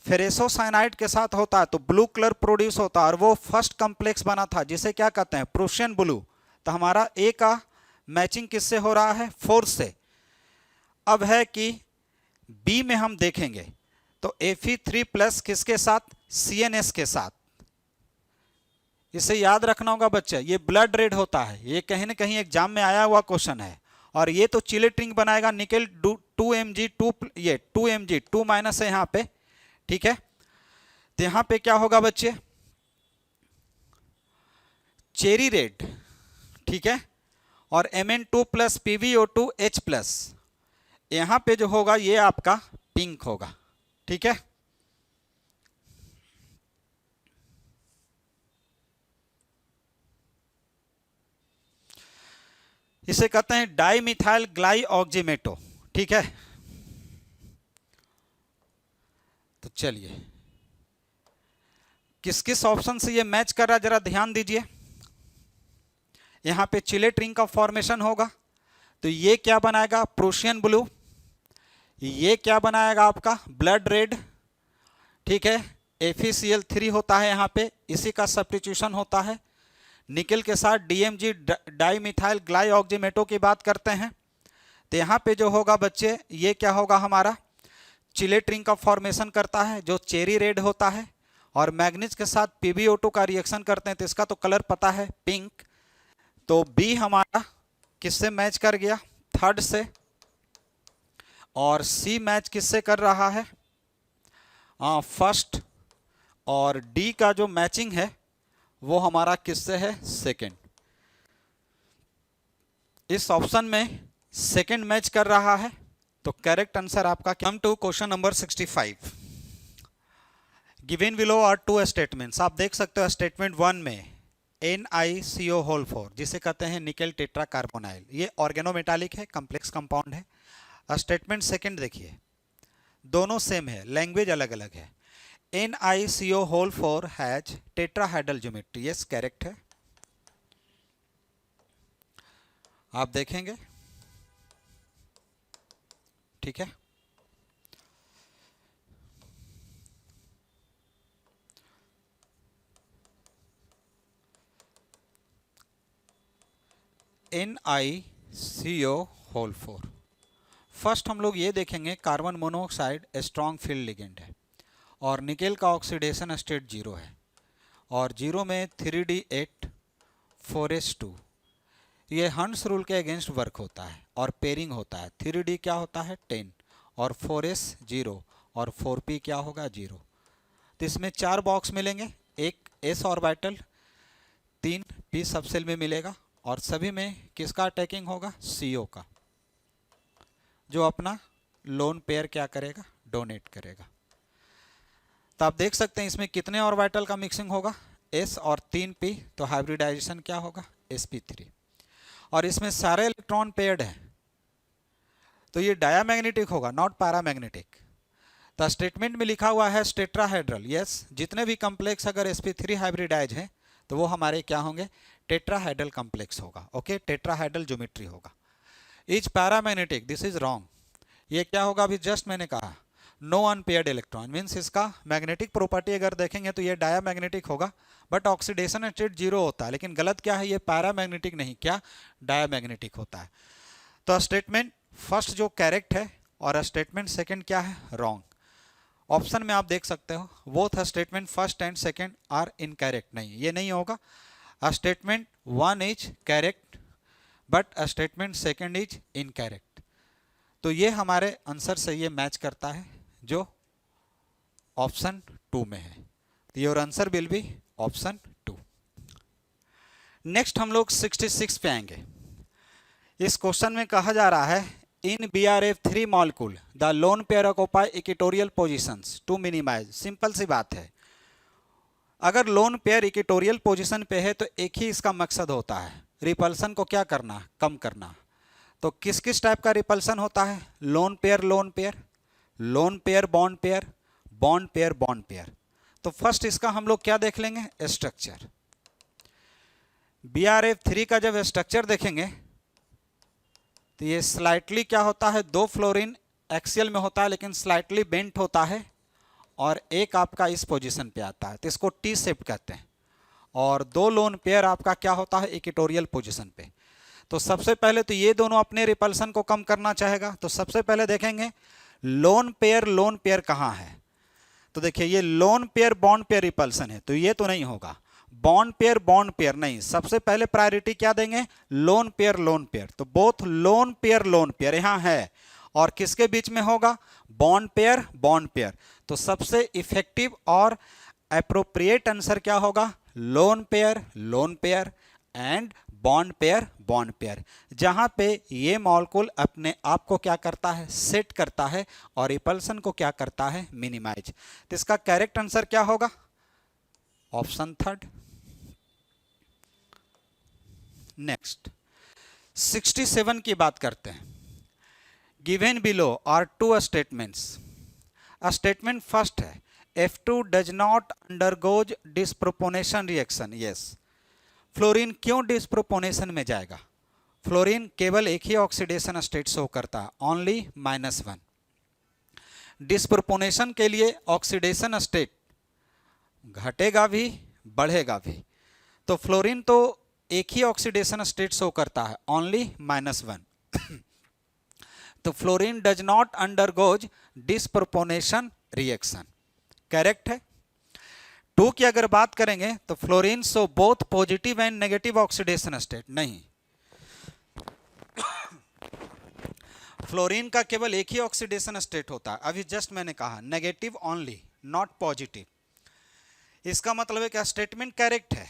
फेरेसोसाइनाइड के साथ होता है तो ब्लू कलर प्रोड्यूस होता है, और वो फर्स्ट कॉम्प्लेक्स बना था जिसे क्या कहते हैं, प्रूशियन ब्लू। तो हमारा ए का मैचिंग किससे हो रहा है, फोर्थ से। अब है कि बी में हम देखेंगे तो Fe3+ किसके साथ, CNS के साथ। इसे याद रखना होगा बच्चे, ये ब्लड रेड होता है, ये कहीं ना कहीं एग्जाम में आया हुआ क्वेश्चन है। और ये तो चिलेट रिंग बनाएगा, निकेल 2Mg 2 माइनस है यहां पे, ठीक है। तो यहां पे क्या होगा बच्चे, चेरी रेड, ठीक है। और Mn2+ PbO2 H+, यहां पे जो होगा ये आपका पिंक होगा, ठीक है। इसे कहते हैं डाइमिथाइल ग्लाइऑक्सीमेटो, ठीक है। तो चलिए किस किस ऑप्शन से ये मैच कर रहा है जरा ध्यान दीजिए। यहां पे चिलेट रिंग का फॉर्मेशन होगा, तो ये क्या बनाएगा, प्रूशियन ब्लू। ये क्या बनाएगा आपका, ब्लड रेड, ठीक है। FeCl3 होता है यहां पे, इसी का सब्स्टिट्यूशन होता है। निकेल के साथ DMG डाइमिथाइल ग्लाइऑक्सीमेटो की बात करते हैं। तो यहां पे जो होगा बच्चे, ये क्या होगा हमारा, चिलेट रिंग का फॉर्मेशन करता है जो चेरी रेड होता है। और मैग्नीज के साथ PbO2 का रिएक्शन करते हैं, तो इसका तो कलर पता है, पिंक। तो बी हमारा किससे मैच कर गया, थर्ड से। और सी मैच किससे कर रहा है, फर्स्ट। और डी का जो मैचिंग है वो हमारा किससे है, सेकंड। इस ऑप्शन में सेकंड मैच कर रहा है, तो करेक्ट आंसर आपका। Come to question number 65। Given below are 2 statements. आप देख सकते हो स्टेटमेंट 1 में NiCO होल 4 जिसे कहते हैं निकेल टेट्रा कार्बोनाइल, ये ऑर्गेनोमेटालिक है, कॉम्प्लेक्स कंपाउंड है। स्टेटमेंट सेकंड देखिए, दोनों सेम है, लैंग्वेज अलग अलग है। NiCO whole 4 has tetrahedral geometry, yes correct है। आप देखेंगे, ठीक है। NiCO whole 4। फर्स्ट हम लोग ये देखेंगे, carbon monoxide strong field ligand है और निकेल का ऑक्सीडेशन स्टेट 0 है, और 0 में 3D8 4s2। ये हंस रूल के अगेंस्ट वर्क होता है और पेयरिंग होता है। 3D क्या होता है, 10, और 4s 0, और 4p क्या होगा, 0। तो इसमें 4 बॉक्स मिलेंगे, एक s ऑर्बिटल, 3 p सबसेल में मिलेगा, और सभी में किसका अटैकिंग होगा, CO का। जो अपना लोन पेयर क्या करेगा, डोनेट करेगा। तो आप देख सकते हैं इसमें कितने ऑर्बिटल का मिक्सिंग होगा, s और 3p, तो हाइब्रिडाइजेशन क्या होगा, sp3। और इसमें सारे इलेक्ट्रॉन पेयर्ड हैं, तो ये डायामैग्नेटिक होगा, नॉट पैरामैग्नेटिक। तो स्टेटमेंट में लिखा हुआ है टेट्राहेड्रल, यस, जितने भी कॉम्प्लेक्स अगर sp3 हाइब्रिडाइज हैं तो वो हमारे क्या होंगे, टेट्राहेड्रल कॉम्प्लेक्स होगा। ओके, टेट्राहेड्रल ज्योमेट्री होगा। Is paramagnetic, this is wrong. ये क्या होगा, अभी जस्ट मैंने कहा नो अनपेयर्ड इलेक्ट्रॉन, मीन्स इसका मैग्नेटिक प्रॉपर्टी अगर देखेंगे तो ये डायामैग्नेटिक होगा, बट ऑक्सीडेशन स्टेट 0 होता है। लेकिन गलत क्या है, ये पैरामैग्नेटिक नहीं, क्या डायामैग्नेटिक होता है। तो स्टेटमेंट फर्स्ट जो करेक्ट है और स्टेटमेंट सेकंड क्या है, रॉन्ग। ऑप्शन में आप देख सकते हो both statement first and second are incorrect, नहीं ये नहीं होगा। Statement 1 is correct but statement second is incorrect. तो ये हमारे आंसर से ये मैच करता है जो ऑप्शन 2 में है। Your answer will be option 2। Next हम लोग 66 पे आएंगे। इस क्वेश्चन में कहा जा रहा है in BRF3 molecule the lone pair occupy equatorial positions to minimise. Simple सी बात है, अगर लोन पेयर इक्वेटोरियल पोजीशन पे है तो एक ही इसका मकसद होता है, रिपल्सन को क्या करना, कम करना। तो किस किस टाइप का रिपल्सन होता है, lone pair lone pair, lone pair bond pair, bond pair bond pair. तो फर्स्ट इसका हम लोग क्या देख लेंगे, स्ट्रक्चर। BRF3 का जब स्ट्रक्चर देखेंगे तो ये स्लाइटली क्या होता है, 2 फ्लोरीन एक्सियल में होता है लेकिन स्लाइटली बेंट होता है, और एक आपका इस पोजीशन पे आता है, तो इसको टी शेप कहते हैं। और 2 लोन पेयर आपका क्या होता है, इक्वेटोरियल पोजीशन पे। तो सबसे पहले तो ये दोनों अपने रिपल्सन को कम करना चाहेगा, तो सबसे पहले देखेंगे लोन पेयर कहाँ है। तो देखिए ये lone pair bond pair repulsion है, तो ये तो नहीं होगा। बॉन्ड पेयर नहीं, सबसे पहले प्रायोरिटी क्या देंगे, लोन पेयर। तो बोथ लोन पेयर यहां है, और किसके बीच में होगा, बॉन्ड पेयर। तो सबसे इफेक्टिव और एप्रोप्रिएट आंसर क्या होगा, lone pair and bond pair, जहां पे ये मॉलिक्यूल अपने आप को क्या करता है, सेट करता है, और रिपल्सन को क्या करता है, मिनिमाइज। तो इसका करेक्ट आंसर क्या होगा, ऑप्शन 3। नेक्स्ट 67 की बात करते हैं। Given below are 2 statements. Statement first है F2 does not undergoes disproportional reaction. Yes, fluorine क्यों डिस्प्रोपोर्शन में जाएगा, फ्लोरीन केवल एक ही ऑक्सीडेशन स्टेट शो करता है, ओनली -1। डिस्प्रोपोर्शन के लिए ऑक्सीडेशन स्टेट घटेगा भी बढ़ेगा भी, तो फ्लोरीन तो एक ही ऑक्सीडेशन स्टेट शो करता है, ओनली -1। तो fluorine does not undergoes disproportion reaction, correct है। 2 की अगर बात करेंगे तो fluorine show both positive and negative oxidation state, नहीं, फ्लोरीन का केवल एक ही ऑक्सीडेशन स्टेट होता है, अभी जस्ट मैंने कहा नेगेटिव ओनली, नॉट पॉजिटिव। इसका मतलब है कि स्टेटमेंट करेक्ट है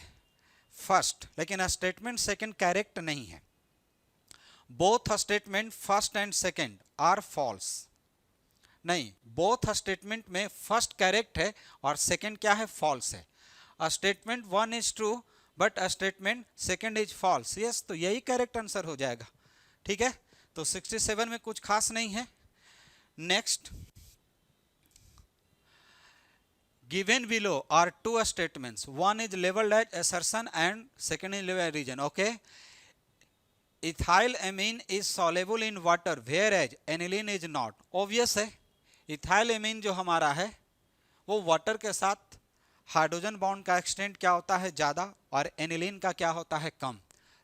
फर्स्ट, लेकिन स्टेटमेंट सेकंड करेक्ट नहीं है। Both statement first and second are false, नहीं, बोथ स्टेटमेंट में फर्स्ट करेक्ट है और सेकंड क्या है, फॉल्स है। Statement 1 is true but statement second is false, yes, तो यही करेक्ट आंसर हो जाएगा। ठीक है, तो 67 में कुछ खास नहीं है। Next, given below are 2 statements, one is labeled as assertion and second is labeled as reason. Okay, ethylamine is soluble in water whereas aniline is not. Obvious है, ethylamine जो हमारा है वो वाटर के साथ हाइड्रोजन बॉन्ड का extent क्या होता है, ज़्यादा, और एनिलीन का क्या होता है, कम।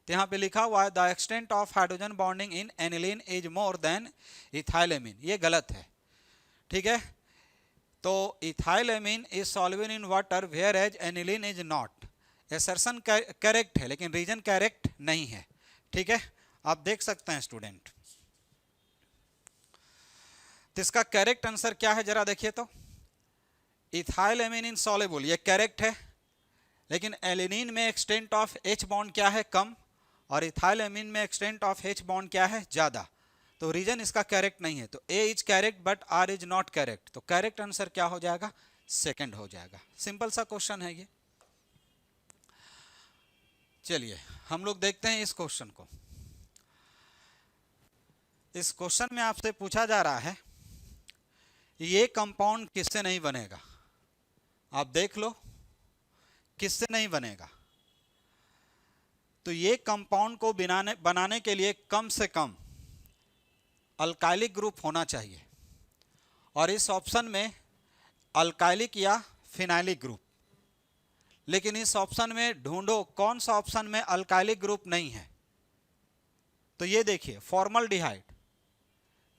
तो यहाँ पे लिखा हुआ है the extent of hydrogen bonding in aniline is more than ethylamine, ये गलत है। ठीक है, तो ethylamine is soluble in water whereas aniline is not. Assertion correct है लेकिन रीजन करेक्ट नहीं है। ठीक है, आप देख सकते हैं स्टूडेंट। तो इसका करेक्ट आंसर क्या है जरा देखिए तो, इथाइलेमिन इन सॉल्युबल ये करेक्ट है, लेकिन एलिनीन में एक्सटेंट ऑफ H बॉन्ड क्या है, कम, और इथाइलेमिन में एक्सटेंट ऑफ H बॉन्ड क्या है, ज़्यादा। तो रीजन इसका करेक्ट नहीं है, तो A is correct but R is not correct, तो करेक्ट आंसर क्या हो जाएगा, सेकंड हो जाएगा। सिंपल सा क्वेश्चन है ये। चलिए हम लोग देखते हैं इस क्वेश्चन को। इस क्वेश्चन में आपसे पूछा जा रहा है ये कंपाउंड किससे नहीं बनेगा, आप देख लो किससे नहीं बनेगा। तो ये कंपाउंड को बनाने के लिए कम से कम अल्काइलिक ग्रुप होना चाहिए, और इस ऑप्शन में अल्काइलिक या फिनाइलिक ग्रुप। लेकिन इस ऑप्शन में ढूंढो कौन सा ऑप्शन में अल्काइलिक ग्रुप नहीं है। तो ये देखिए फॉर्मल्डिहाइड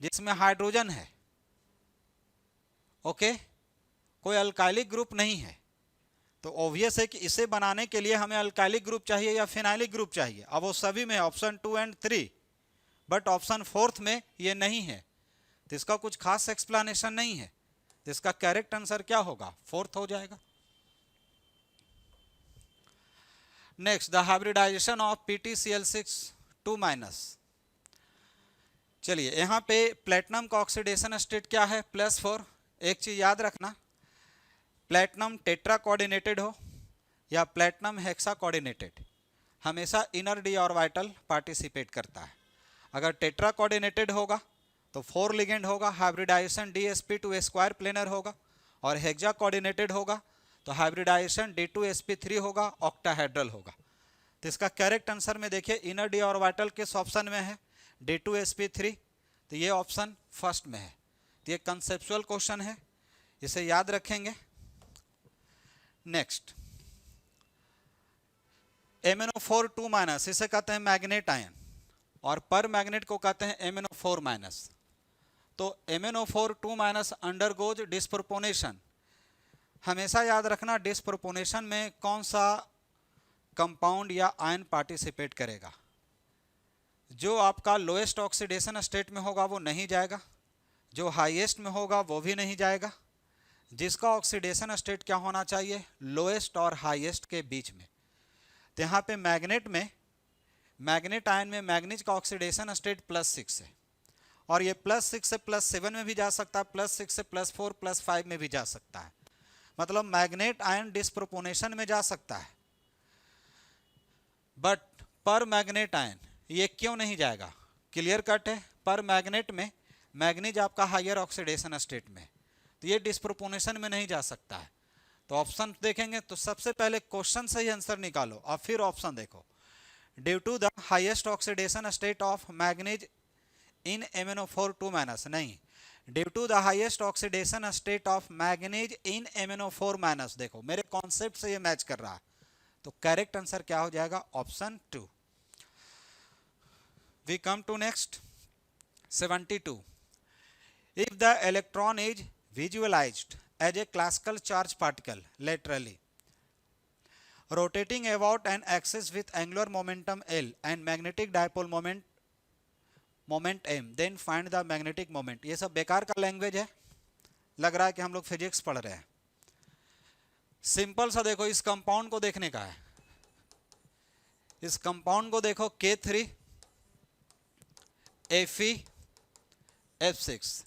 जिसमें हाइड्रोजन है, ओके, कोई अल्काइलिक ग्रुप नहीं है, तो ऑब्वियस है कि इसे बनाने के लिए हमें अल्काइलिक ग्रुप चाहिए या फिनाइलिक ग्रुप चाहिए। अब वो सभी में ऑप्शन 2 एंड 3, बट ऑप्शन 4 में ये नहीं है, तो इसका कुछ खास एक्सप्लेनेशन नहीं है, तो इसका करेक्ट आंसर क्या होगा, 4th हो जाएगा। Next, the hybridization of PtCl6 2-। चलिए यहाँ पे प्लेटिनम का ऑक्सीडेशन स्टेट क्या है, +4। एक चीज याद रखना, प्लेटिनम टेट्रा कोऑर्डिनेटेड हो या प्लेटिनम हेक्सा कोऑर्डिनेटेड, हमेशा इनर डी ऑर्बिटल पार्टिसिपेट करता है। अगर टेट्रा कोऑर्डिनेटेड होगा तो 4 लिगेंड होगा, हाइब्रिडाइजेशन DsP2 प्लेनर होगा, और हेक्सा कोऑर्डिनेटेड होगा तो हाइब्रिडाइजेशन D2sp3 होगा, ऑक्टाहेड्रल होगा। तो इसका करेक्ट आंसर में देखिए इनर डी ऑर्बिटल किस ऑप्शन में है, D2sp3, तो ये ऑप्शन फर्स्ट में है। तो ये कंसेप्चुअल क्वेश्चन है, इसे याद रखेंगे। नेक्स्ट, MnO4 2-, इसे कहते हैं मैग्नेट आयन, और पर मैग्नेट को कहते हैं MnO4-। तो MnO4 2- अंडरगोज डिस्प्रोपोर्शनेशन। हमेशा याद रखना डिस्प्रोपोर्शनेशन में कौन सा कंपाउंड या आयन पार्टिसिपेट करेगा। जो आपका लोएस्ट ऑक्सीडेशन स्टेट में होगा वो नहीं जाएगा, जो हाईएस्ट में होगा वो भी नहीं जाएगा। जिसका ऑक्सीडेशन स्टेट क्या होना चाहिए, लोएस्ट और हाईएस्ट के बीच में। तो यहाँ पे मैग्नेट आयन में मैग्नीज का ऑक्सीडेशन स्टेट +6 है, और ये +6 से +7 में भी जा सकता है, +6 से +4 +5 में भी जा सकता है। मतलब मैग्नेट आयन डिस्प्रोपोर्शनेशन में जा सकता है, बट पर मैग्नेट आयन ये क्यों नहीं जाएगा, क्लियर कट है। पर मैग्नेट में मैग्नीज आपका हायर ऑक्सीडेशन स्टेट में, तो ये डिस्प्रोपोर्शनेशन में नहीं जा सकता है। तो ऑप्शन देखेंगे तो सबसे पहले क्वेश्चन से ही आंसर निकालो और फिर ऑप्शन देखो। Due to the highest oxidation state of manganese in MnO4 2-, नहीं, due to the highest oxidation state of manganese in MnO4-। देखो मेरे कॉन्सेप्ट से ये मैच कर रहा है, तो करेक्ट आंसर क्या हो जाएगा, option 2। We come to next 72. If the electron is visualized as a classical charge particle laterally rotating about an axis with angular momentum L and magnetic dipole moment M, then find the magnetic moment। ये सब बेकार का language है, लग रहा है कि हम लोग फिजिक्स पढ़ रहे हैं। सिंपल सा देखो, इस कंपाउंड को देखने का है। इस कंपाउंड को देखो K3 Fe F6।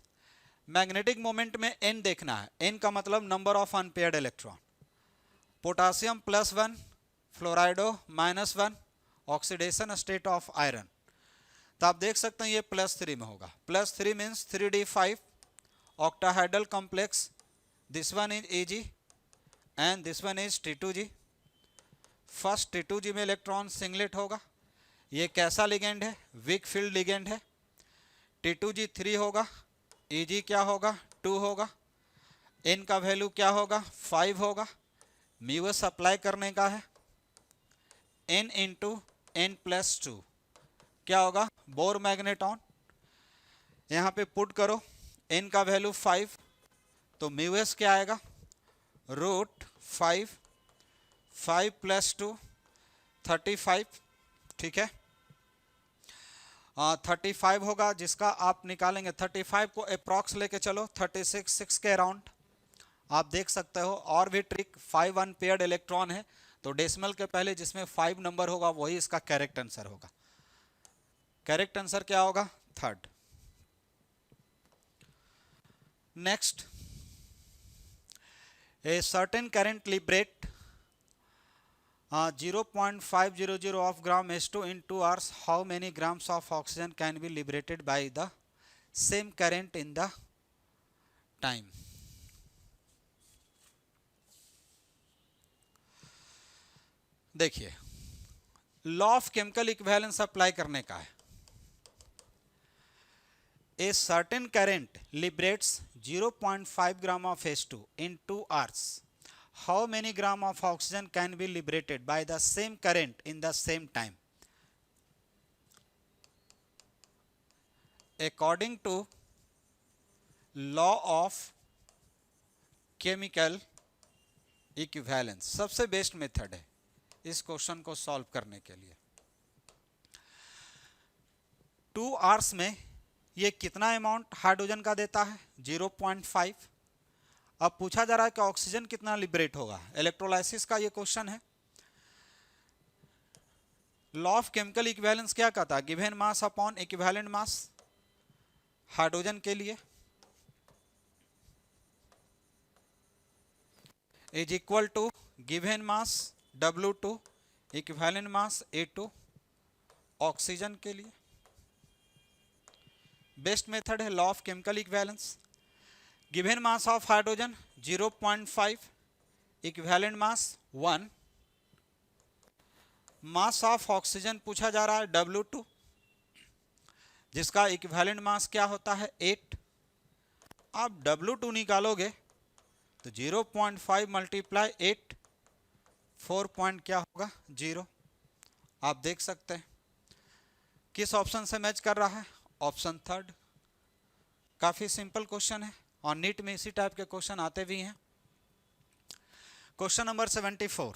Magnetic moment में N देखना है, N का मतलब number of unpaired electron. Potassium +1, फ्लोराइडो -1, oxidation state of iron. तो आप देख सकते हैं ये +3 में होगा। +3 means 3d5 octahedral complex, this one is Ag and this one is T2G। First T2G में इलेक्ट्रॉन सिंगलेट होगा। ये कैसा लिगेंड है, वीक फील्ड लिगेंड है। T2G 3 होगा, Eg क्या होगा, 2 होगा। N का वैल्यू क्या होगा, 5 होगा। म्यूएस अप्लाई करने का है, N × N+2 क्या होगा, बोर मैग्नेटॉन। यहाँ पे पुट करो, N का वैल्यू 5, तो म्यूएस क्या आएगा, √5, 5 + 2 35, ठीक है। 35 होगा, जिसका आप निकालेंगे 35 को अप्रॉक्स लेके चलो 36 6 के अराउंड। आप देख सकते हो और भी ट्रिक, 5 अनपेयर्ड इलेक्ट्रॉन है तो डेसिमल के पहले जिसमें 5 नंबर होगा वही इसका करेक्ट आंसर होगा। करेक्ट आंसर क्या होगा, 3rd। Next, a certain current liberate 0.500 of gram H2 in 2 hours. How many grams of oxygen can be liberated by the same current in the time? देखिए, law of chemical equivalence apply करने का है. A certain current liberates 0.5 gram of H2 in 2 hours. How many gram of oxygen can be liberated by the same current in the same time? According to law of chemical equivalence, सबसे best method है इस question को solve करने के लिए. 2 hours में ये कितना अमाउंट हाइड्रोजन का देता है? 0.5. अब पूछा जा रहा है कि ऑक्सीजन कितना लिबरेट होगा. इलेक्ट्रोलाइसिस का ये क्वेश्चन है. लॉ ऑफ केमिकल इक्विवेलेंस क्या कहता है? Given mass upon equivalent mass hydrogen के लिए is equal to given mass W2 equivalent mass A2 oxygen के लिए. बेस्ट मेथड है law of chemical equivalence. Given mass of hydrogen 0.5, equivalent mass 1, mass of oxygen पूछा जा रहा है W2 जिसका इक्विवेलेंट मास क्या होता है 8. आप W2 निकालोगे तो 0.5 मल्टीप्लाई 8 4 पॉइंट क्या होगा 0. आप देख सकते हैं किस ऑप्शन से मैच कर रहा है. Option third. काफी सिंपल क्वेश्चन है और नीट में इसी टाइप के क्वेश्चन आते भी हैं. Question number 74.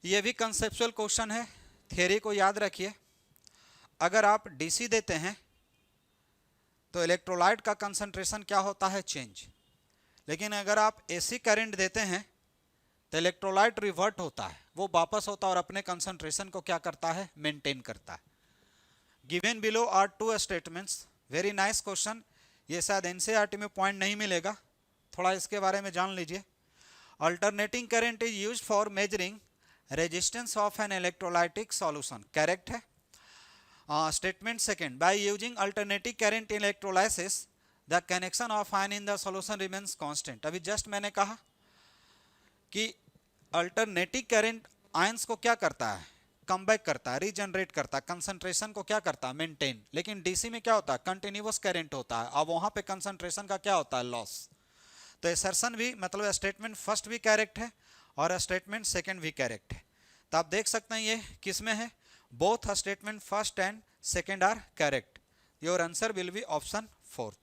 ये भी कंसेप्चुअल क्वेश्चन है. थियरी को याद रखिए. अगर आप डीसी देते हैं तो इलेक्ट्रोलाइट का कंसंट्रेशन क्या होता है चेंज. लेकिन अगर आप एसी करंट देते हैं तो इलेक्ट्रोलाइट रिवर्ट होता है, वो वापस होता है और अपने कंसंट्रेशन को क्या करता है मेंटेन करता है. Given below are 2 statements. Very nice question. ये शायद एनसीईआरटी में पॉइंट नहीं मिलेगा, थोड़ा इसके बारे में जान लीजिए. Alternating current is used for measuring resistance of an electrolytic solution. Correct है. Statement second. By using alternating current in electrolysis the connection of ion in the solution remains constant. अभी जस्ट मैंने कहा कि अल्टरनेटिव करंट आयंस को क्या करता है come back करता है, रीजनरेट करता है, कंसंट्रेशन को क्या करता है मेंटेन. लेकिन डीसी में क्या होता है कंटिन्यूअस करंट होता है. अब वहां पे कंसंट्रेशन का क्या होता है लॉस. तो असर्शन भी मतलब स्टेटमेंट फर्स्ट भी करेक्ट है और स्टेटमेंट सेकंड भी करेक्ट है. तो आप देख सकते हैं ये किस में है. Both statement first and second are correct. Your answer will be option fourth.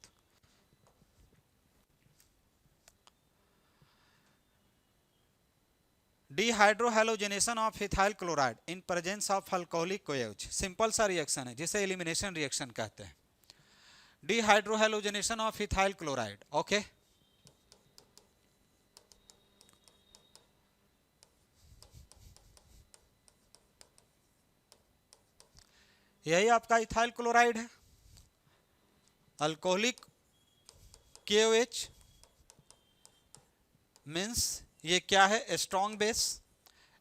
Dehydrohalogenation of ethyl chloride in presence of alcoholic KOH. Simple सा रिएक्शन है जिसे एलिमिनेशन रिएक्शन कहते हैं. Dehydrohalogenation of ethyl chloride. Okay. यही आपका ethyl chloride है. Alcoholic KOH means ये क्या है स्ट्रॉन्ग बेस.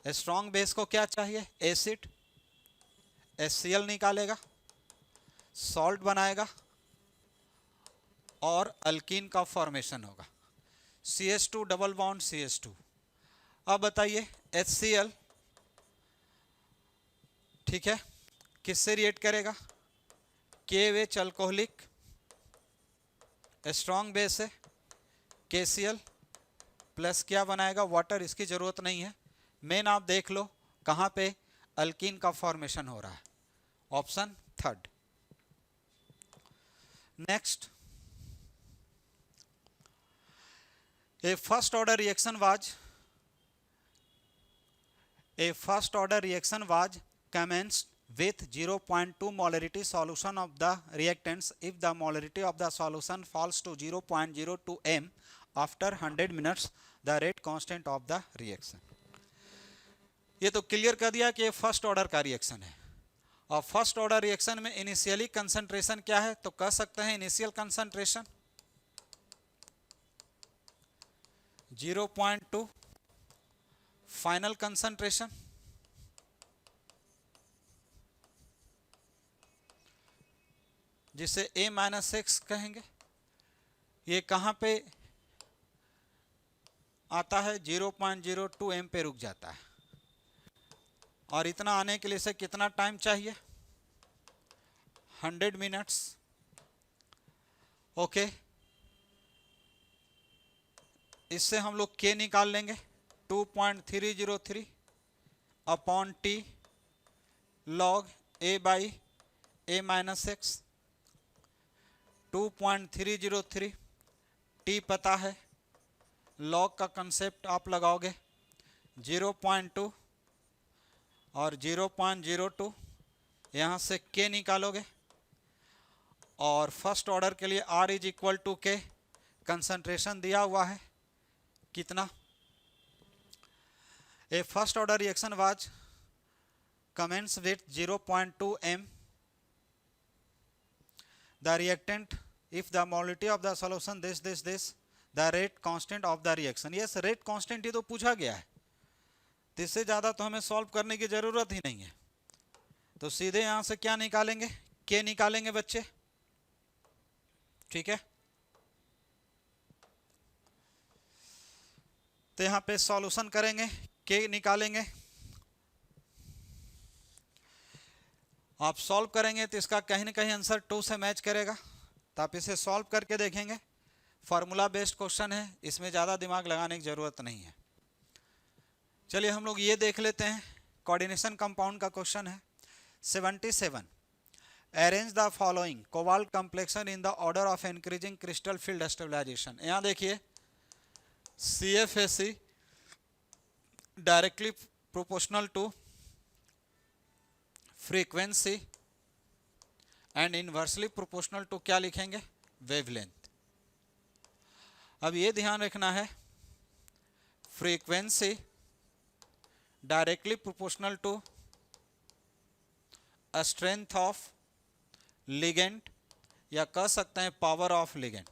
स्ट्रॉन्ग बेस को क्या चाहिए एसिड. HCl निकालेगा, सॉल्ट बनाएगा और अल्कीन का फॉर्मेशन होगा. CH2 double bond CH2. अब बताइए HCl ठीक है किससे रिएक्ट करेगा. KOH अल्कोहलिक, स्ट्रॉन्ग बेस है KCl प्लस क्या बनाएगा वाटर. इसकी जरूरत नहीं है. मेन आप देख लो कहां पे अल्कीन का फॉर्मेशन हो रहा है. Option third. Next. A first order reaction was commenced with 0.2 molarity solution of the reactants if the molarity of the solution falls to 0.02 m after 100 minutes the rate constant of the reaction. ये तो clear कर दिया कि ये first order का reaction है. और first order reaction में इनिशियली कंसंट्रेशन क्या है तो कह सकते हैं इनिशियल कंसंट्रेशन 0.2 फाइनल कंसंट्रेशन, जिसे A-X कहेंगे। ये कहाँ पे आता है? 0.02 m पे रुक जाता है। और इतना आने के लिए से कितना टाइम चाहिए? 100 मिनट्स। ओके, इससे हम लोग K निकाल लेंगे, 2.303 upon T log A/A-X। 2.303 T पता है, लॉग का कंसेप्ट आप लगाओगे, 0.2 और 0.02, यहाँ से K निकालोगे। और फर्स्ट ऑर्डर के लिए R is equal to K, concentration दिया हुआ है कितना? A first order reaction was commence with 0.2 m. The reactant, if the molality of the solution this, the rate constant of the reaction. Yes, rate constant ही तो पूछा गया है, तो इससे ज़्यादा तो हमें सॉल्व करने की ज़रूरत ही नहीं है। तो सीधे यहाँ से क्या निकालेंगे? K निकालेंगे बच्चे, ठीक है। तो यहाँ पे सॉल्यूशन करेंगे, K निकालेंगे। आप सॉल्व करेंगे तो इसका कहीं ना कहीं आंसर 2 से मैच करेगा, तो आप इसे सॉल्व करके देखेंगे। फार्मूला बेस्ड क्वेश्चन है, इसमें ज़्यादा दिमाग लगाने की ज़रूरत नहीं है। चलिए हम लोग ये देख लेते हैं, कोऑर्डिनेशन कंपाउंड का क्वेश्चन है। 77, arrange the following cobalt complexion in the order of increasing crystal field stabilization. यहाँ देखिए, CFAC directly proportional to frequency and inversely proportional to क्या लिखेंगे? वेवलेंथ। अब ये ध्यान रखना है, frequency directly proportional to strength of ligand, या कह सकते हैं पावर ऑफ लिगेंड।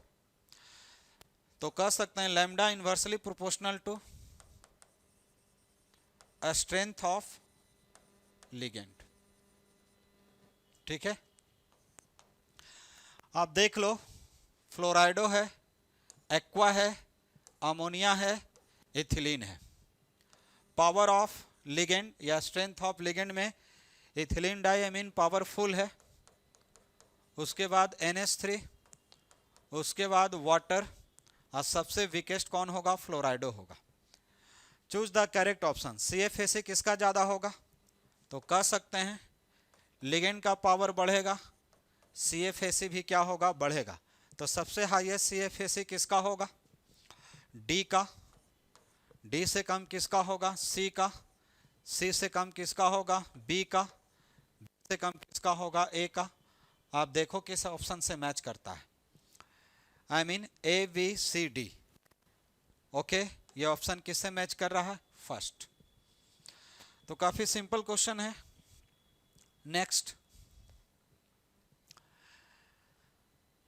तो कह सकते हैं lambda inversely proportional to strength of ligand, ठीक है। आप देख लो, फ्लोराइडो है, एक्वा है, अमोनिया है, इथिलीन है। पावर ऑफ लिगेंड या स्ट्रेंथ ऑफ लिगेंड में इथिलीन डाइअमीन पावरफुल है, उसके बाद NH3, उसके बाद वाटर, और सबसे वीकेस्ट कौन होगा? फ्लोराइडो होगा। Choose the correct option. CFAC किसका ज़्यादा होगा? तो कह सकते हैं लिगेंड का पावर बढ़ेगा, CFAC भी क्या होगा? बढ़ेगा। तो सबसे हाईएस्ट CFAC किसका होगा? D का। D से कम किसका होगा? C का। C से कम किसका होगा? B का। B से कम किसका होगा? A का। आप देखो किस ऑप्शन से मैच करता है, आई मीन ABCD। ओके, ये ऑप्शन किससे मैच कर रहा है? फर्स्ट। तो काफी सिंपल क्वेश्चन है। Next,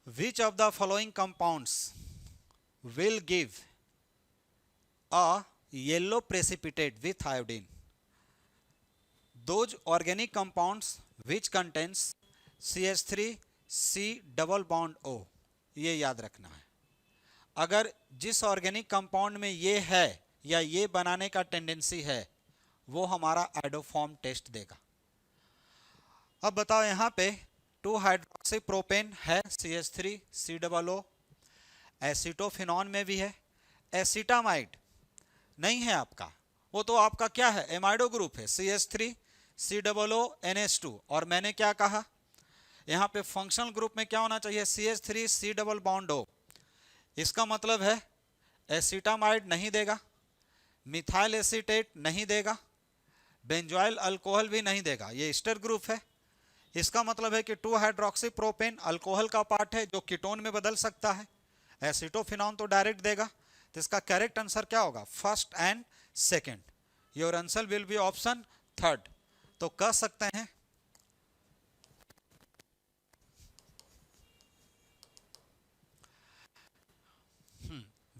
which of the following compounds will give a yellow precipitate with iodine? Those organic compounds which contains CH3C double bond O, ये याद रखना है। अगर जिस ऑर्गेनिक कंपाउंड में ये है या ये बनाने का टेंडेंसी है, वो हमारा आइडोफॉर्म टेस्ट देगा। अब बताओ, यहाँ पे 2 हाइड्रोक्सी प्रोपेन है, CH3COO। एसिटोफिनॉन में भी है। एसिटामाइड नहीं है आपका, वो तो आपका क्या है? एमाइडो ग्रुप है, CH3COO NH2। और मैंने क्या कहा, यहाँ पे फंक्शनल ग्रुप में क्या होना चाहिए? CH3C double bond O। इसका मतलब है एसिटामाइड नहीं देगा, मिथाइल एसीटेट नहीं देगा, बेंजोइल अल्कोहल भी नहीं देगा, ये ईस्टर ग्रुप है। इसका मतलब है कि 2 हाइड्रोक्सी प्रोपेन अल्कोहल का पार्ट है जो कीटोन में बदल सकता है। एसिटोफिनॉन तो डायरेक्ट देगा। तो इसका करेक्ट आंसर क्या होगा? First and second. Your answer will be option third. तो कह सकते हैं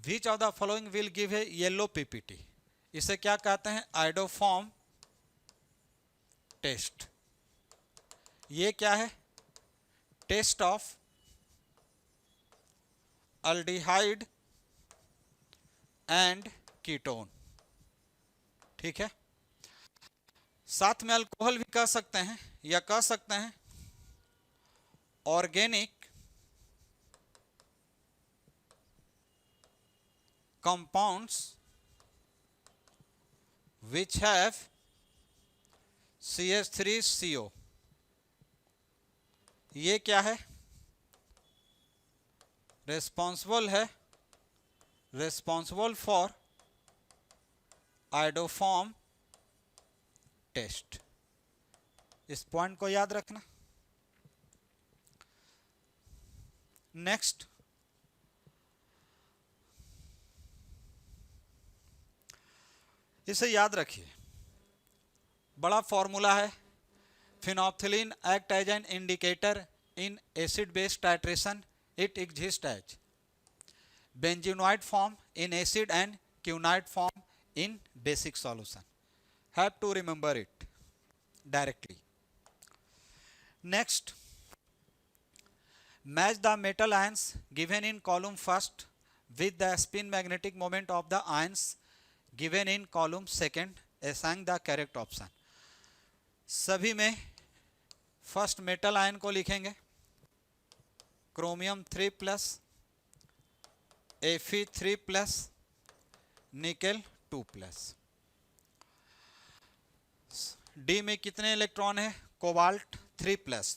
which of the following will give a yellow ppt, इसे क्या कहते हैं? Iodoform test. ये क्या है? Test of aldehyde and ketone, ठीक है। साथ में अल्कोहल भी कह सकते हैं, या कह सकते हैं organic compounds which have CH3CO। ये क्या है? Responsible for iodoform test. इस पॉइंट को याद रखना। नेक्स्ट, इसे याद रखिए, बड़ा फॉर्मूला है। Phenolphthalein act as an indicator in acid base titration, it exist as benzenoid form in acid and quinonoid form in basic solution. Have to remember it directly. Next, match the metal ions given in column first with the spin magnetic moment of the ions given in column second. Assign the correct option. सभी में first metal ion को लिखेंगे chromium 3+, Fe3+, nickel 2+। D में कितने electron है? Cobalt 3+।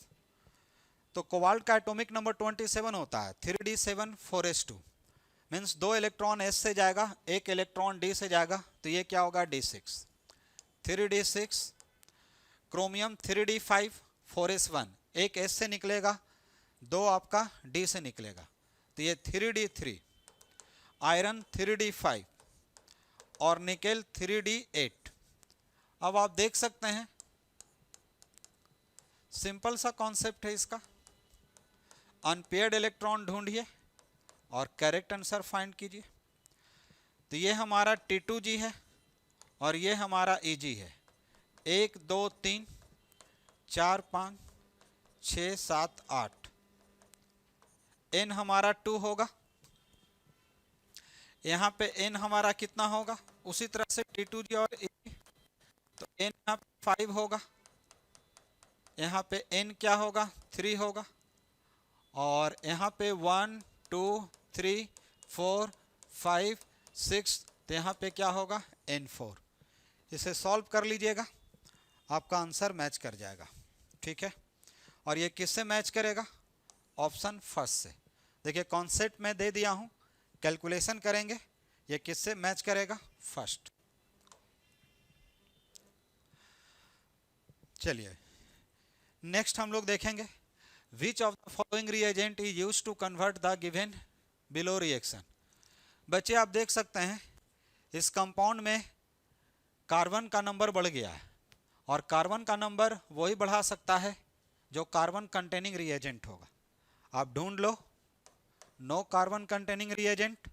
तो cobalt का atomic number 27 होता है, 3d7 4s2, means 2 electron s से जाएगा, 1 इलेक्ट्रॉन d से जाएगा, तो ये क्या होगा? d6, 3d6। Chromium 3d5 4s1, 1 s से निकलेगा, 2 आपका d से निकलेगा, तो ये 3d3। आयरन 3d5 और निकेल 3d8। अब आप देख सकते हैं सिंपल सा कॉन्सेप्ट है इसका। अनपेयर्ड इलेक्ट्रॉन ढूंढिए और करेक्ट आंसर फाइंड कीजिए। तो ये हमारा T2G है और ये हमारा Eg है। 1 2 3 4 5 6 7 8। N हमारा 2 होगा, यहाँ पे N हमारा कितना होगा? उसी तरह से T2G और Eg, तो N यहाँ पे 5 होगा, यहाँ पे N क्या होगा? 3 होगा, और यहाँ पे 1 2 3 4 5 6, तो यहाँ पे क्या होगा? N4। इसे सॉल्व कर लीजिएगा, आपका आंसर मैच कर जाएगा, ठीक है। और ये किससे मैच करेगा? ऑप्शन फर्स्ट से। देखिए कॉन्सेप्ट में दे दिया हूँ, कैलकुलेशन करेंगे, ये किससे मैच करेगा? फर्स्ट। चलिए नेक्स्ट हम लोग देखेंगे which of the following reagent is used to convert the given below reaction. बच्चे आप देख सकते हैं इस कंपाउंड में कार्बन का नंबर बढ़ गया है, और कार्बन का नंबर वही बढ़ा सकता है जो कार्बन कंटेनिंग रिएजेंट होगा। आप ढूंढ लो, no carbon containing reagent,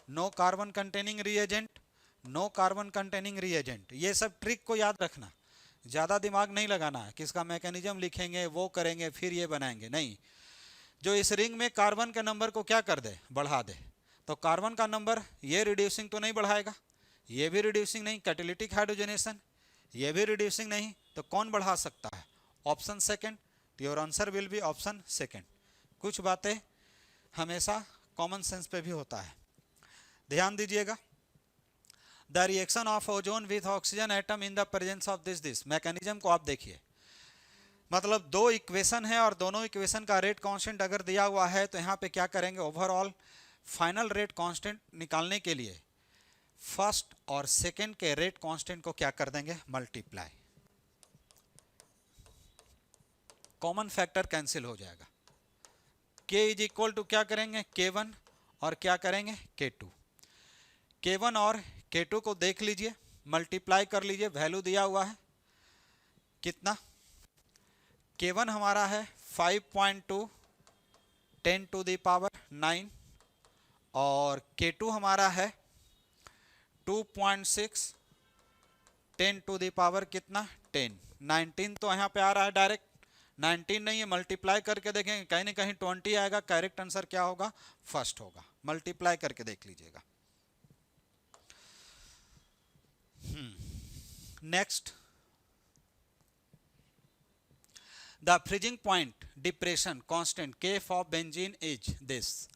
no carbon containing reagent, no carbon containing reagent. ये सब ट्रिक को याद रखना, ज़्यादा दिमाग नहीं लगाना है कि इसका मैकेनिज्म लिखेंगे, वो करेंगे, फिर ये बनाएंगे, नहीं। जो इस रिंग में कार्बन के नंबर को क्या कर दे? बढ़ा दे। तो कार्बन का नंबर ये रिड्यूसिंग तो नहीं बढ़ाएगा, ये भी रिड्यूसिंग नहीं, कैटालिटिक हाइड्रोजनेशन ये भी रिड्यूसिंग नहीं, तो कौन बढ़ा सकता है? Option second. Your answer will be option second. कुछ बातें हमेशा कॉमन सेंस पे भी होता है, ध्यान दीजिएगा। The reaction of ozone with oxygen atom in the presence of this mechanism को आप देखिए। मतलब दो इक्वेशन है और दोनों इक्वेशन का रेट कांस्टेंट अगर दिया हुआ है तो यहाँ पे क्या करेंगे? ओवरऑल फाइनल रेट कांस्टेंट निकालने के लिए फर्स्ट और सेकेंड के रेट कांस्टेंट को क्या कर देंगे? मल्टीप्लाई। कॉमन फैक्टर कैंसिल हो जाएगा। K इज इक्वल टू क्या करेंगे? K1 और क्या करेंगे? K2। K1 और K2 को देख लीजिए, मल्टीप्लाई कर लीजिए, वैल्यू दिया हुआ है कितना? K1 हमारा है 5.2 10 टू द पावर 9 और K2 हमारा है 2.6, 10 टू द पावर कितना 10, 19 तो यहाँ पे आ रहा है डायरेक्ट, 19 नहीं है, मल्टीप्लाई करके देखेंगे कहीं ना कहीं 20 आएगा, करेक्ट आंसर क्या होगा फर्स्ट होगा, मल्टीप्लाई करके देख लीजिएगा। Next, the freezing point depression constant Kf of benzene is this.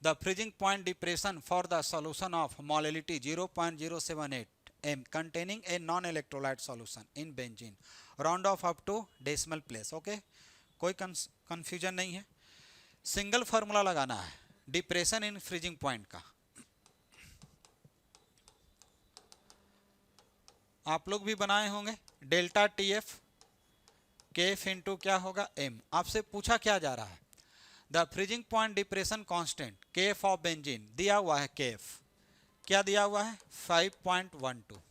The freezing point depression for the solution of molality 0.078 m containing a non-electrolyte solution in benzene, round off up to decimal place. Okay, कोई confusion नहीं है, single formula लगाना है depression in freezing point का। आप लोग भी बनाए होंगे, डेल्टा TF KF इंटू क्या होगा M। आपसे पूछा क्या जा रहा है, the freezing point depression constant KF of benzene दिया हुआ है, KF क्या दिया हुआ है 5.12।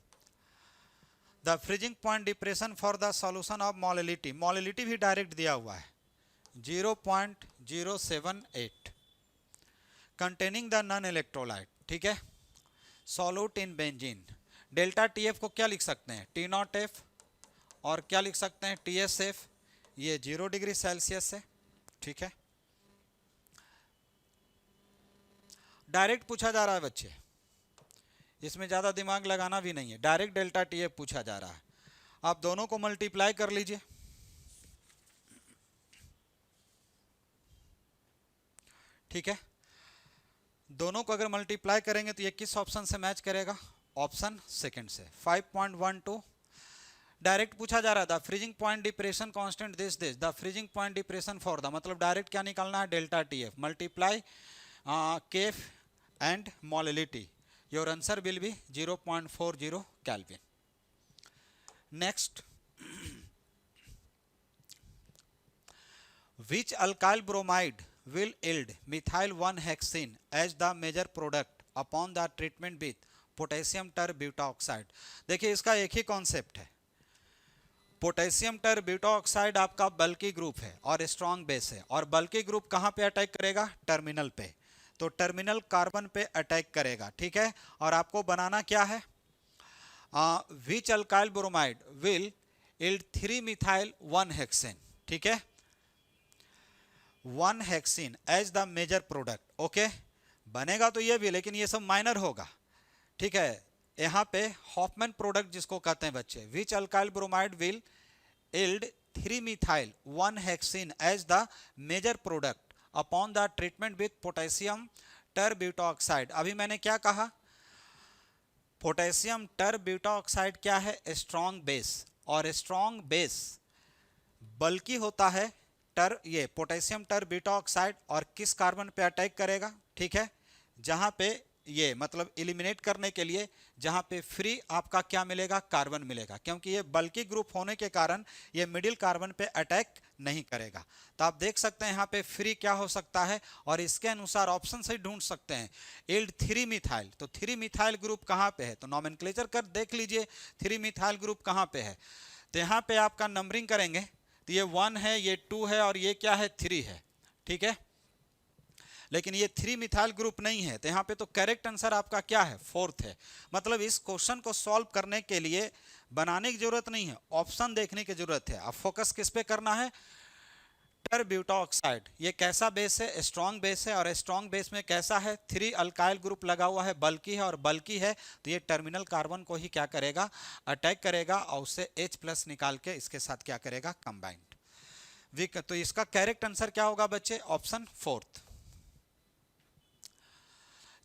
The freezing point depression for the solution of molality, molality भी डायरेक्ट दिया हुआ है 0.078 कंटेनिंग द नॉन इलेक्ट्रोलाइट, ठीक है, solute in benzene. Delta TF को क्या लिख सकते हैं T0F और क्या लिख सकते हैं TSF, ये 0 डिग्री सेल्सियस है, ठीक है। डायरेक्ट पूछा जा रहा है बच्चे, इसमें ज़्यादा दिमाग लगाना भी नहीं है, डायरेक्ट डेल्टा TF पूछा जा रहा है। आप दोनों को मल्टीप्लाई कर लीजिए, ठीक है, दोनों को अगर मल्टीप्लाई करेंगे तो ये किस ऑप्शन से मैच करेगा, ऑप्शन सेकंड से 5.12। डायरेक्ट पूछा जा रहा था freezing point depression constant this the freezing point depression for the, मतलब डायरेक्ट क्या निकालना है delta TF multiply KF and molality, your answer will B 0.40 kelvin. Next, which alkyl bromide will yield methyl 1-hexene as the major product upon the treatment with potassium terbutoxide। देखिए इसका एक ही concept है, potassium टरब्यूटोऑक्साइड आपका बल्की group है और strong base है, और बल्की group कहाँ पे अटैक करेगा टर्मिनल पे, तो टर्मिनल कार्बन पे अटैक करेगा, ठीक है। और आपको बनाना क्या है, which alkyl bromide will yield 3-methyl 1-hexene, ठीक है, 1-hexene as the major product, okay. बनेगा तो ये भी, लेकिन ये सब माइनर होगा, ठीक है। यहाँ पे हॉफमैन प्रोडक्ट जिसको कहते हैं बच्चे, which alkyl bromide will yield 3-methyl 1-hexene as the major product upon the treatment with potassium tert butoxide. अभी मैंने क्या कहा, पोटेशियम टरब्यूटोऑक्साइड क्या है स्ट्रॉन्ग बेस, और स्ट्रॉन्ग बेस बल्कि होता है ये पोटेशियम टरब्यूटोऑक्साइड, और किस कार्बन पे अटैक करेगा, ठीक है, जहां पे ये मतलब एलिमिनेट करने के लिए जहां पे फ्री आपका क्या मिलेगा कार्बन मिलेगा, क्योंकि ये बल्की ग्रुप होने के कारण ये मिडिल कार्बन पे अटैक नहीं करेगा। तो आप देख सकते हैं यहाँ पे फ्री क्या हो सकता है, और इसके अनुसार ऑप्शन से ढूंढ सकते हैं यील्ड 3-methyl, तो 3-methyl ग्रुप कहाँ पे है, तो नॉमेनक्लेचर कर देख लीजिए 3-methyl ग्रुप कहाँ पे है। तो यहाँ पे आपका नंबरिंग करेंगे तो ये 1 है, ये 2 है, और ये क्या है 3 है, ठीक है, लेकिन ये 3-methyl ग्रुप नहीं है, तो यहाँ पे तो करेक्ट आंसर आपका क्या है 4th है। मतलब इस क्वेश्चन को सॉल्व करने के लिए बनाने की जरूरत नहीं है, ऑप्शन देखने की जरूरत है। अब फोकस किस पे करना है, टरब्यूटोऑक्साइड, ये कैसा बेस है स्ट्रॉन्ग बेस है, और स्ट्रॉन्ग बेस में कैसा है 3 अल्काइल ग्रुप लगा हुआ है, बल्कि है, और बल्कि है तो ये टर्मिनल कार्बन को ही क्या करेगा अटैक करेगा, और उससे H+ निकाल के इसके साथ क्या करेगा कंबाइंड। तो इसका करेक्ट आंसर क्या होगा बच्चे, ऑप्शन 4th।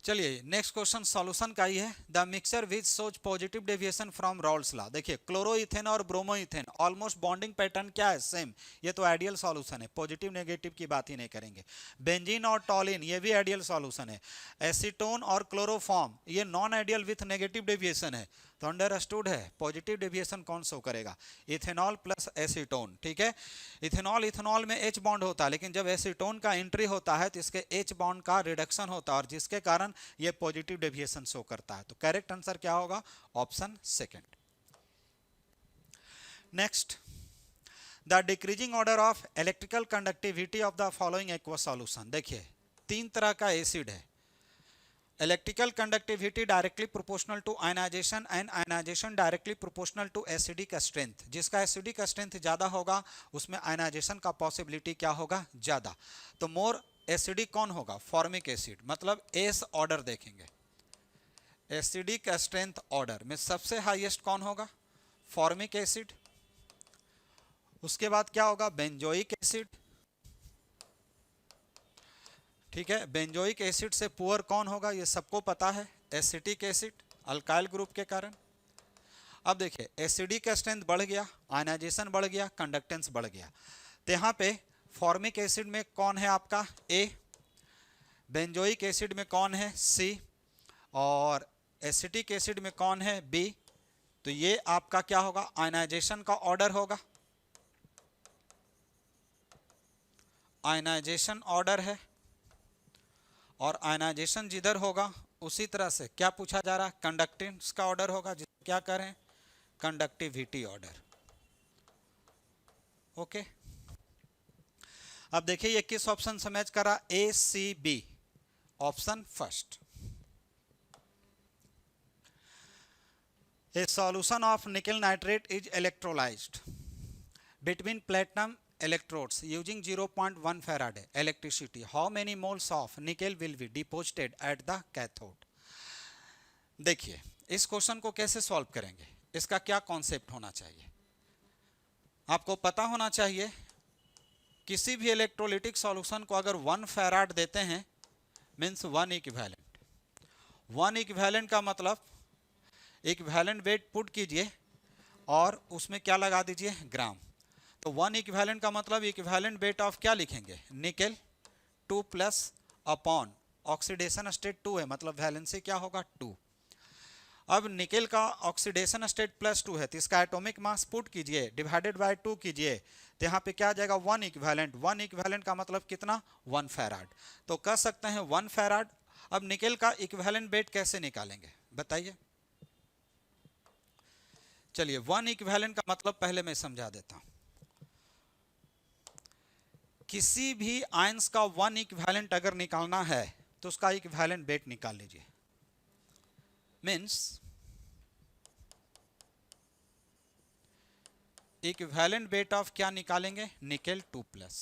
चलिए नेक्स्ट क्वेश्चन सॉल्यूशन का ही है, the mixture which shows positive deviation from Rawls law. देखिए क्लोरोइथेन और ब्रोमोइथेन ऑलमोस्ट बॉन्डिंग पैटर्न क्या है सेम, ये तो आइडियल सॉल्यूशन है, पॉजिटिव नेगेटिव की बात ही नहीं करेंगे। बेंजीन और टॉलिन ये भी आइडियल सॉल्यूशन है। एसीटोन और क्लोरोफॉर्म ये non ideal with negative deviation है, तो अंडरस्टूड है पॉजिटिव डेविएशन कौन शो करेगा, इथेनॉल प्लस एसीटोन, ठीक है। इथेनॉल में H बॉन्ड होता है, लेकिन जब एसीटोन का एंट्री होता है तो इसके H बॉन्ड का रिडक्शन होता है, और जिसके कारण ये पॉजिटिव डेविएशन शो करता है। तो करेक्ट आंसर क्या होगा, option 2nd। Next, the decreasing order of electrical conductivity of the following aqua solution. देखिए 3 तरह का एसिड है, electrical conductivity directly proportional to ionization and ionization directly proportional to acidic strength. जिसका एसिडिक स्ट्रेंथ ज़्यादा होगा उसमें आयनाइजेशन का possibility क्या होगा, ज़्यादा। तो मोर एसिडिक कौन होगा, फॉर्मिक एसिड, मतलब एस ऑर्डर देखेंगे। एसिडिक स्ट्रेंथ ऑर्डर में सबसे हाईएस्ट कौन होगा, फॉर्मिक एसिड। उसके बाद क्या होगा, बेंजोइक एसिड। ठीक है, बेंजोइक एसिड से पुअर कौन होगा, ये सबको पता है, एसिटिक एसिड, अल्काइल ग्रुप के कारण। अब देखिए एसिडिक स्ट्रेंथ बढ़ गया, आयनाइजेशन बढ़ गया, कंडक्टेंस बढ़ गया। तो यहाँ पे फॉर्मिक एसिड में कौन है आपका, ए, बेंजोइक एसिड में कौन है, सी, और एसिटिक एसिड में कौन है, बी। तो ये आपका क्या होगा, आयनाइजेशन का ऑर्डर होगा, आयनाइजेशन ऑर्डर है। और आयनाइजेशन जिधर होगा उसी तरह से क्या पूछा जा रहा है, कंडक्टेंस का ऑर्डर होगा, जिसे क्या करें, कंडक्टिविटी ऑर्डर। ओके, अब देखिए ये किस ऑप्शन से मैच करा, A C B, option first. A solution of nickel nitrate is electrolysed between platinum electrodes using 0.1 farad electricity. How many moles of nickel will be deposited at the cathode? देखिए इस question को कैसे solve करेंगे, इसका क्या concept होना चाहिए, आपको पता होना चाहिए। किसी भी इलेक्ट्रोलिटिक सॉल्यूशन को अगर 1 फैराड देते हैं मीन्स 1 इक्विवेलेंट। 1 इक्विवेलेंट का मतलब इक्विवेलेंट वेट पुट कीजिए और उसमें क्या लगा दीजिए, ग्राम। तो 1 इक्विवेलेंट का मतलब इक्विवेलेंट वेट ऑफ क्या लिखेंगे, nickel 2 plus upon oxidation state 2 है, मतलब वैलेंसी क्या होगा 2। अब निकेल का ऑक्सीडेशन स्टेट +2 है तो इसका एटॉमिक मास पुट कीजिए, डिवाइडेड बाय 2 कीजिए, तो यहाँ पे क्या आ जाएगा 1 इक्विवेलेंट। 1 इक्विवेलेंट का मतलब कितना, 1 फैराड। तो कह सकते हैं 1 फैराड। अब निकेल का इक्विवेलेंट वेट कैसे निकालेंगे बताइए, चलिए 1 इक्विवेलेंट का मतलब पहले मैं समझा देता हूँ। किसी भी आयंस का 1 इक्विवेलेंट अगर निकालना है तो उसका इक्विवेलेंट वेट निकाल लीजिए। मीन्स इक्विवेलेंट वेट ऑफ क्या निकालेंगे, nickel 2 plus.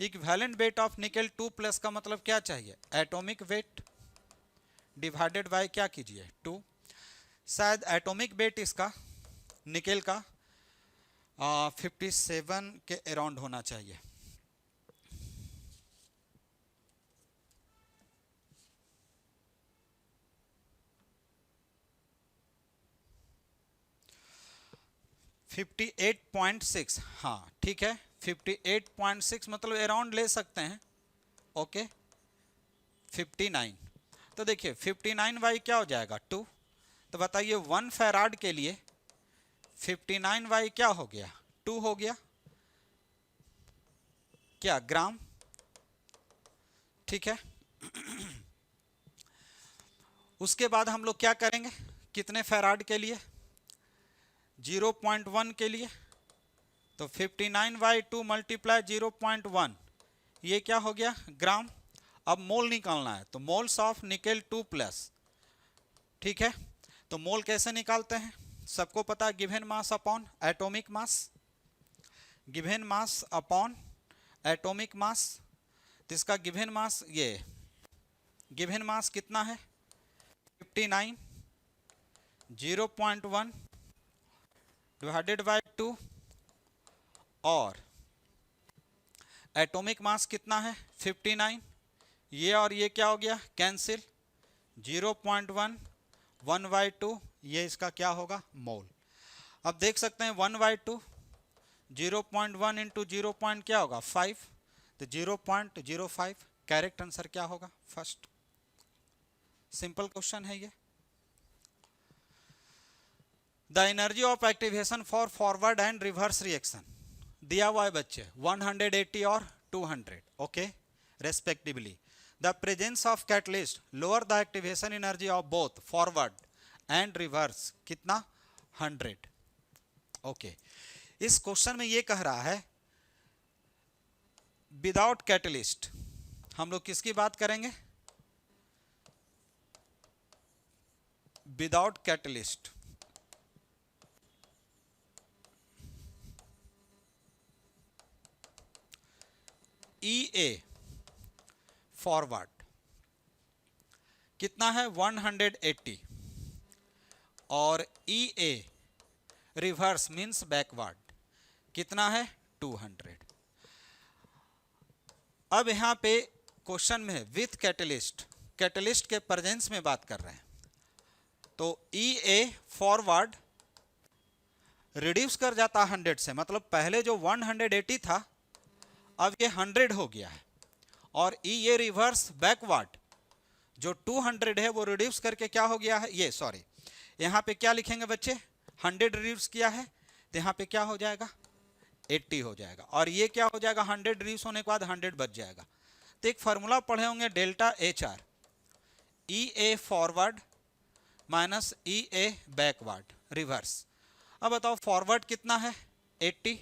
Equivalent weight of nickel 2 plus का मतलब क्या चाहिए, एटॉमिक वेट डिवाइडेड बाय क्या कीजिए 2। शायद एटॉमिक वेट इसका निकेल का 57 के अराउंड होना चाहिए। $58.6, हाँ ठीक है 58.6 मतलब अराउंड ले सकते हैं। ओके 59, तो देखिए 59 बाई क्या हो जाएगा 2। तो बताइए 1 फैराड के लिए 59 बाई क्या हो गया 2 हो गया, क्या ग्राम, ठीक है। उसके बाद हम लोग क्या करेंगे, कितने फैराड के लिए, 0.1 के लिए, तो 59 बाई 2 मल्टीप्लाई 0.1, ये क्या हो गया ग्राम। अब मोल निकालना है तो मोल्स ऑफ निकेल 2 प्लस, ठीक है। तो मोल कैसे निकालते हैं, सबको पता है, given mass upon atomic mass, given mass upon atomic mass. तो इसका गिवन मास, ये गिवन मास कितना है 59, 0.1 डिवाइडेड बाय 2, और एटॉमिक मास कितना है 59, ये और ये क्या हो गया कैंसिल, 0.1 1/2, ये इसका क्या होगा मोल। अब देख सकते हैं 1/2 0.1 इंटू 0. क्या होगा 5, तो 0.05, करेक्ट आंसर क्या होगा फर्स्ट। सिंपल क्वेश्चन है ये। The energy of activation for forward and reverse reaction दिया हुआ है बच्चे 180 और 200, okay respectively. The presence of catalyst lower the activation energy of both forward and reverse कितना 100, ओके। इस क्वेश्चन में ये कह रहा है विदाउट कैटलिस्ट, हम लोग किसकी बात करेंगे, विदाउट कैटलिस्ट, EA फॉरवर्ड कितना है 180 और EA रिवर्स मींस बैकवर्ड कितना है 200। अब यहां पे क्वेश्चन में है विथ कैटलिस्ट, कैटलिस्ट के प्रेजेंस में बात कर रहे हैं, तो EA फॉरवर्ड रिड्यूस कर जाता 100 से, मतलब पहले जो 180 था अब ये 100 हो गया है, और EA रिवर्स बैकवर्ड जो 200 है वो रिड्यूस करके क्या हो गया है, ये सॉरी यहाँ पे क्या लिखेंगे बच्चे, 100 रिड्यूस किया है तो यहाँ पे क्या हो जाएगा 80 हो जाएगा, और ये क्या हो जाएगा 100 रिड्यूस होने के बाद 100 बच जाएगा। तो एक फार्मूला पढ़े होंगे delta HR, EA forward minus EA backward reverse. अब बताओ फॉरवर्ड कितना है 80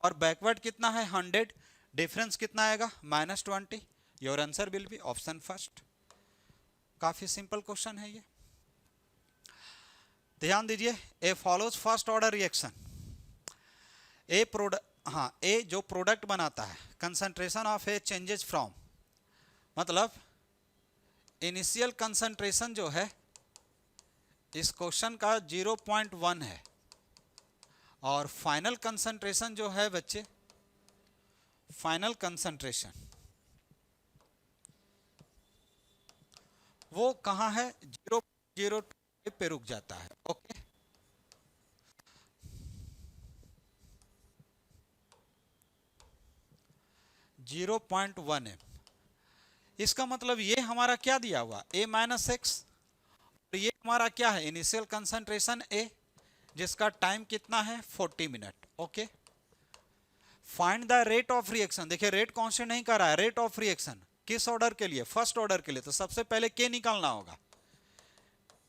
और बैकवर्ड कितना है 100, डिफरेंस कितना आएगा -20। Your answer will be option first. काफी सिंपल क्वेश्चन है ये, ध्यान दीजिए। ए फॉलोज फर्स्ट ऑर्डर रिएक्शन, ए प्रोडक्ट, हाँ ए जो प्रोडक्ट बनाता है concentration of A changes from, मतलब इनिशियल कंसंट्रेशन जो है इस क्वेश्चन का 0.1 है, और फाइनल कंसंट्रेशन जो है बच्चे, फाइनल कंसंट्रेशन वो कहाँ है 0.02 पे रुक जाता है। ओके, जीरो 0.1 है, इसका मतलब ये हमारा क्या दिया हुआ A-X, तो ये हमारा क्या है इनिशियल कंसंट्रेशन A, जिसका टाइम कितना है 40 minute. Okay, find the rate of reaction, देखिए रेट कांस्टेंट नहीं कर रहा है, रेट ऑफ रिएक्शन किस ऑर्डर के लिए, फर्स्ट ऑर्डर के लिए, तो सबसे पहले K निकालना होगा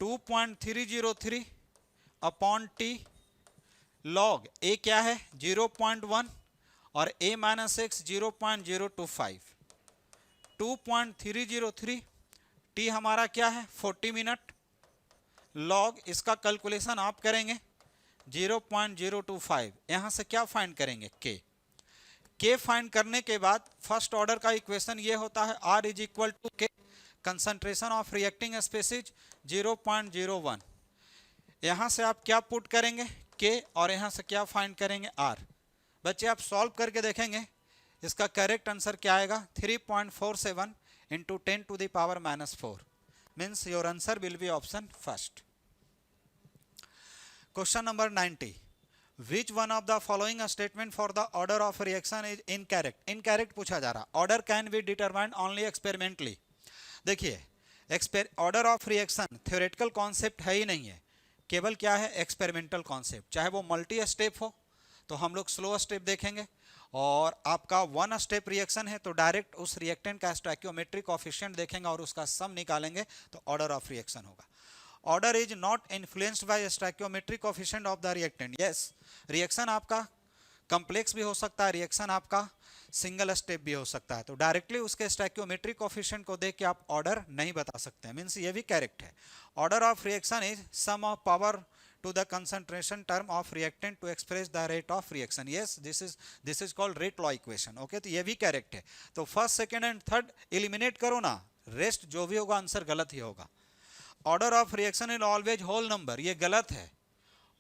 2.303 अपॉन T लॉग A क्या है 0.1 और A-X 0.025, 2.303 T हमारा क्या है 40 मिनट लॉग, इसका कैलकुलेशन आप करेंगे 0.025, यहां से क्या फाइंड करेंगे K फाइंड करने के बाद फर्स्ट ऑर्डर का इक्वेशन ये होता है R is equal to K, concentration of reacting species 0.01, यहां से आप क्या पुट करेंगे K और यहां से क्या फाइंड करेंगे R। बच्चे आप सॉल्व करके देखेंगे इसका करेक्ट आंसर क्या आएगा 3.47 into 10⁻⁻⁴, means your answer will be option first. Question number 90, which one of the following statement for the order of reaction is incorrect, incorrect पूछा जा रहा, order can be determined only experimentally. देखिए order of reaction theoretical concept है ही नहीं है, केवल क्या है एक्सपेरिमेंटल कॉन्सेप्ट, चाहे वो मल्टी स्टेप हो तो हम लोग स्लो स्टेप देखेंगे, और आपका वन स्टेप रिएक्शन है तो डायरेक्ट उस रिएक्टेंट का स्टोइकियोमेट्रिक कोएफिशिएंट देखेंगे और उसका सम निकालेंगे तो ऑर्डर ऑफ रिएक्शन होगा। Order is not influenced by stoichiometric coefficient of the reactant. Yes, reaction आपका कॉम्प्लेक्स भी हो सकता है, रिएक्शन आपका सिंगल स्टेप भी हो सकता है, तो डायरेक्टली उसके स्टोइकियोमेट्रिक कोएफिशिएंट को देख के आप ऑर्डर नहीं बता सकते, मींस ये भी करेक्ट है। Order of reaction is sum of power to the concentration term of reactant to express the rate of reaction. Yes, this is called rate law equation. Okay, तो ये भी करेक्ट है। तो first second and third eliminate करो ना, rest जो भी होगा आंसर गलत ही होगा। Order of reaction in always whole number, ये गलत है।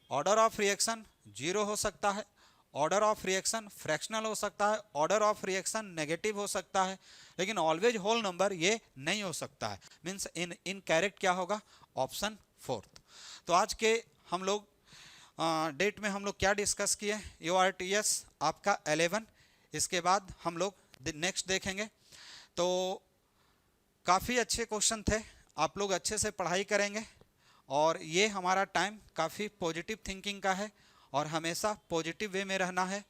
ऑर्डर ऑफ रिएक्शन 0 हो सकता है, ऑर्डर ऑफ रिएक्शन फ्रैक्शनल हो सकता है, ऑर्डर ऑफ रिएक्शन नेगेटिव हो सकता है, लेकिन ऑलवेज होल नंबर ये नहीं हो सकता है, मीन्स इन करेक्ट क्या होगा ऑप्शन फोर्थ। तो आज के हम लोग डेट में हम लोग क्या डिस्कस किए, URTS आपका 11, इसके बाद हम लोग नेक्स्ट देखेंगे। तो काफ़ी अच्छे क्वेश्चन थे, आप लोग अच्छे से पढ़ाई करेंगे, और ये हमारा टाइम काफ़ी पॉजिटिव थिंकिंग का है, और हमेशा पॉजिटिव वे में रहना है,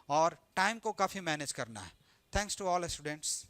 और टाइम को काफ़ी मैनेज करना है। Thanks to all students.